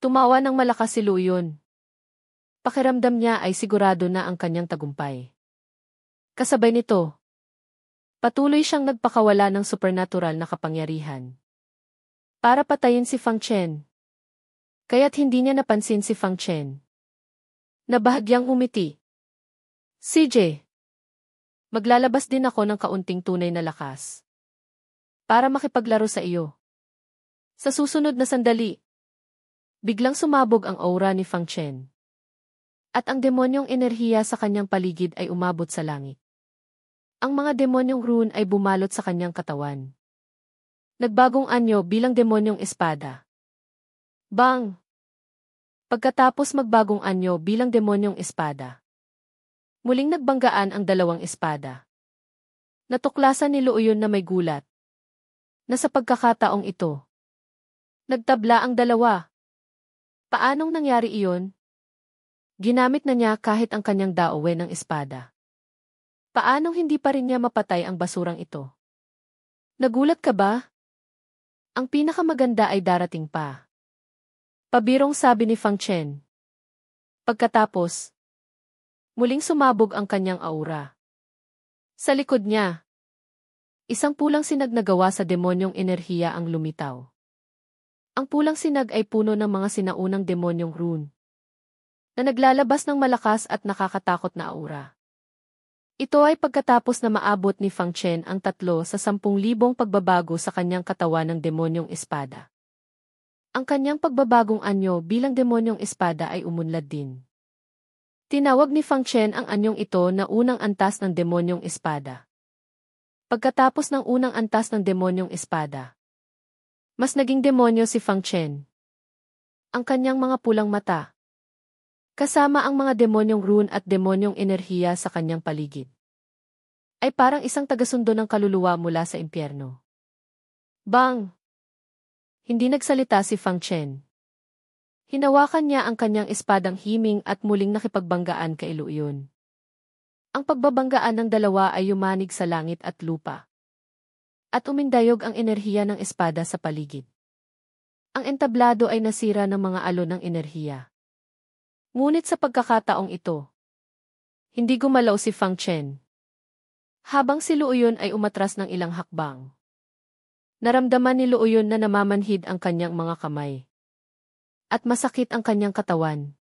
tumawa ng malakas si Luo Yun. Pakiramdam niya ay sigurado na ang kanyang tagumpay. Kasabay nito, patuloy siyang nagpakawala ng supernatural na kapangyarihan para patayin si Fang Chen. Kaya't hindi niya napansin si Fang Chen na bahagyang umiti. CJ, maglalabas din ako ng kaunting tunay na lakas para makipaglaro sa iyo. Sa susunod na sandali, biglang sumabog ang aura ni Fang Chen. At ang demonyong enerhiya sa kanyang paligid ay umabot sa langit. Ang mga demonyong rune ay bumalot sa kanyang katawan. Nagbagong anyo bilang demonyong espada. Bang! Pagkatapos magbagong anyo bilang demonyong espada, muling nagbanggaan ang 2 espada. Natuklasan ni Luo Yun na may gulat. Na sa pagkakataong ito, nagtabla ang 2. Paanong nangyari iyon? Ginamit na niya kahit ang kanyang Dao Wen ng espada. Paanong hindi pa rin niya mapatay ang basurang ito? Nagulat ka ba? Ang pinakamaganda ay darating pa. Pabirong sabi ni Fang Chen. Pagkatapos, muling sumabog ang kanyang aura. Sa likod niya, isang pulang sinag na gawa sa demonyong enerhiya ang lumitaw. Ang pulang sinag ay puno ng mga sinaunang demonyong rune na naglalabas ng malakas at nakakatakot na aura. Ito ay pagkatapos na maabot ni Fang Chen ang 3 sa 10,000 pagbabago sa kanyang katawan ng demonyong espada. Ang kanyang pagbabagong anyo bilang demonyong espada ay umunlad din. Tinawag ni Fang Chen ang anyong ito na unang antas ng demonyong espada. Pagkatapos ng unang antas ng demonyong espada, mas naging demonyo si Fang Chen. Ang kanyang mga pulang mata, kasama ang mga demonyong rune at demonyong enerhiya sa kanyang paligid, ay parang isang tagasundo ng kaluluwa mula sa impyerno. Bang! Hindi nagsalita si Fang Chen. Hinawakan niya ang kanyang espadang himing at muling nakipagbanggaan kay Luoyun. Ang pagbabanggaan ng dalawa ay yumanig sa langit at lupa. At umindayog ang enerhiya ng espada sa paligid. Ang entablado ay nasira ng mga alon ng enerhiya. Ngunit sa pagkakataong ito, hindi gumalaw si Fang Chen. Habang si Luoyun ay umatras ng ilang hakbang. Naramdaman ni Luoyun na namamanhid ang kanyang mga kamay. At masakit ang kanyang katawan.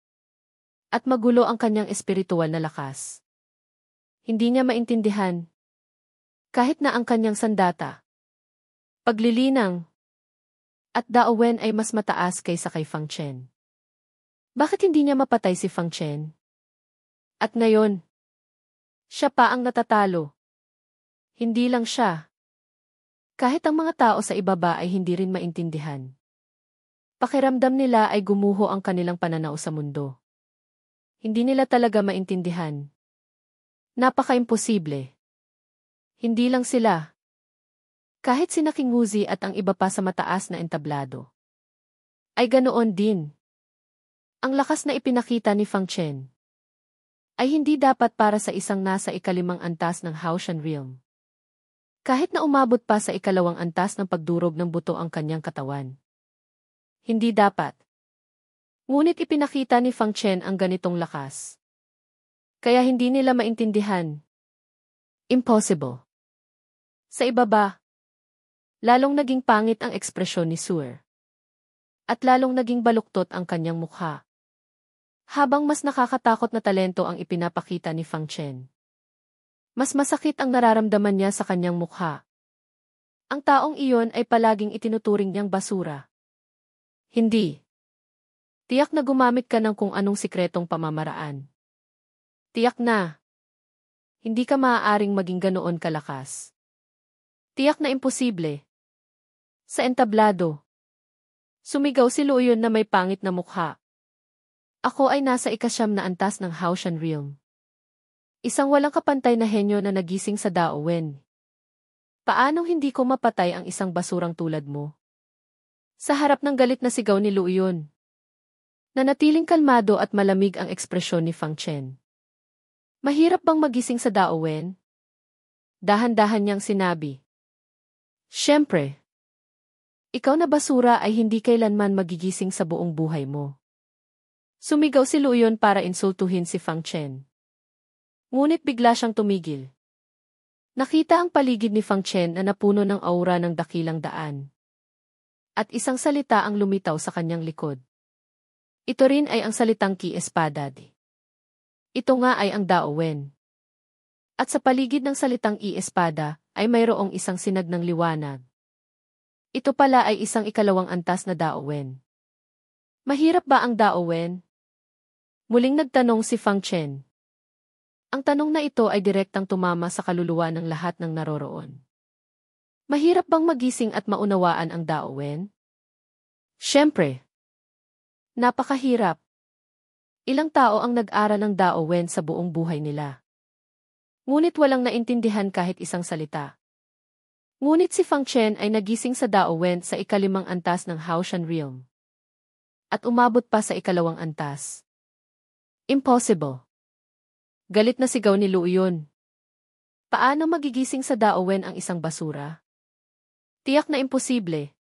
At magulo ang kanyang espiritual na lakas. Hindi niya maintindihan. Kahit na ang kanyang sandata, paglilinang, at daowen ay mas mataas kaysa kay Fang Chen. Bakit hindi niya mapatay si Fang Chen? At ngayon, siya pa ang natatalo. Hindi lang siya. Kahit ang mga tao sa ibaba ay hindi rin maintindihan. Pakiramdam nila ay gumuho ang kanilang pananaw sa mundo. Hindi nila talaga maintindihan. Napaka-imposible. Hindi lang sila. Kahit sina King Wuzi at ang iba pa sa mataas na entablado. Ay ganoon din. Ang lakas na ipinakita ni Fang Chen ay hindi dapat para sa isang nasa ikalimang antas ng Haoshan Realm. Kahit na umabot pa sa ikalawang antas ng pagdurog ng buto ang kanyang katawan. Hindi dapat. Ngunit ipinakita ni Fang Chen ang ganitong lakas. Kaya hindi nila maintindihan. Impossible. Sa ibaba, lalong naging pangit ang ekspresyon ni Suer. At lalong naging baluktot ang kanyang mukha. Habang mas nakakatakot na talento ang ipinapakita ni Fang Chen. Mas masakit ang nararamdaman niya sa kanyang mukha. Ang taong iyon ay palaging itinuturing niyang basura. Hindi. Tiyak na gumamit ka ng kung anong sikretong pamamaraan. Tiyak na. Hindi ka maaaring maging ganoon kalakas. Tiyak na imposible. Sa entablado. Sumigaw si Luoyun na may pangit na mukha. Ako ay nasa ikasyam na antas ng Haoshan Realm. Isang walang kapantay na henyo na nagising sa Daowen. Paanong hindi ko mapatay ang isang basurang tulad mo? Sa harap ng galit na sigaw ni Luoyun. Nanatiling kalmado at malamig ang ekspresyon ni Fang Chen. Mahirap bang magising sa Daowen? Dahan-dahan niyang sinabi. Siyempre. Ikaw na basura ay hindi kailanman magigising sa buong buhay mo. Sumigaw si Luoyun para insultuhin si Fang Chen. Ngunit bigla siyang tumigil. Nakita ang paligid ni Fang Chen na napuno ng aura ng dakilang daan. At isang salita ang lumitaw sa kanyang likod. Ito rin ay ang salitang Ki Espada. Ito nga ay ang Daowen. At sa paligid ng salitang I-espada, ay mayroong isang sinag ng liwanag. Ito pala ay isang ikalawang antas na Daowen. Mahirap ba ang Daowen? Muling nagtanong si Fang Chen. Ang tanong na ito ay direktang tumama sa kaluluwa ng lahat ng naroroon. Mahirap bang magising at maunawaan ang Daowen? Siyempre. Napakahirap. Ilang tao ang nag-aral ng Daowen sa buong buhay nila. Ngunit walang naintindihan kahit isang salita. Ngunit si Fang Chen ay nagising sa Daowen sa ikalimang antas ng Haoshan Realm. At umabot pa sa ikalawang antas. Impossible. Galit na sigaw ni Luoyun. Paano magigising sa Daowen ang isang basura? Tiyak na imposible.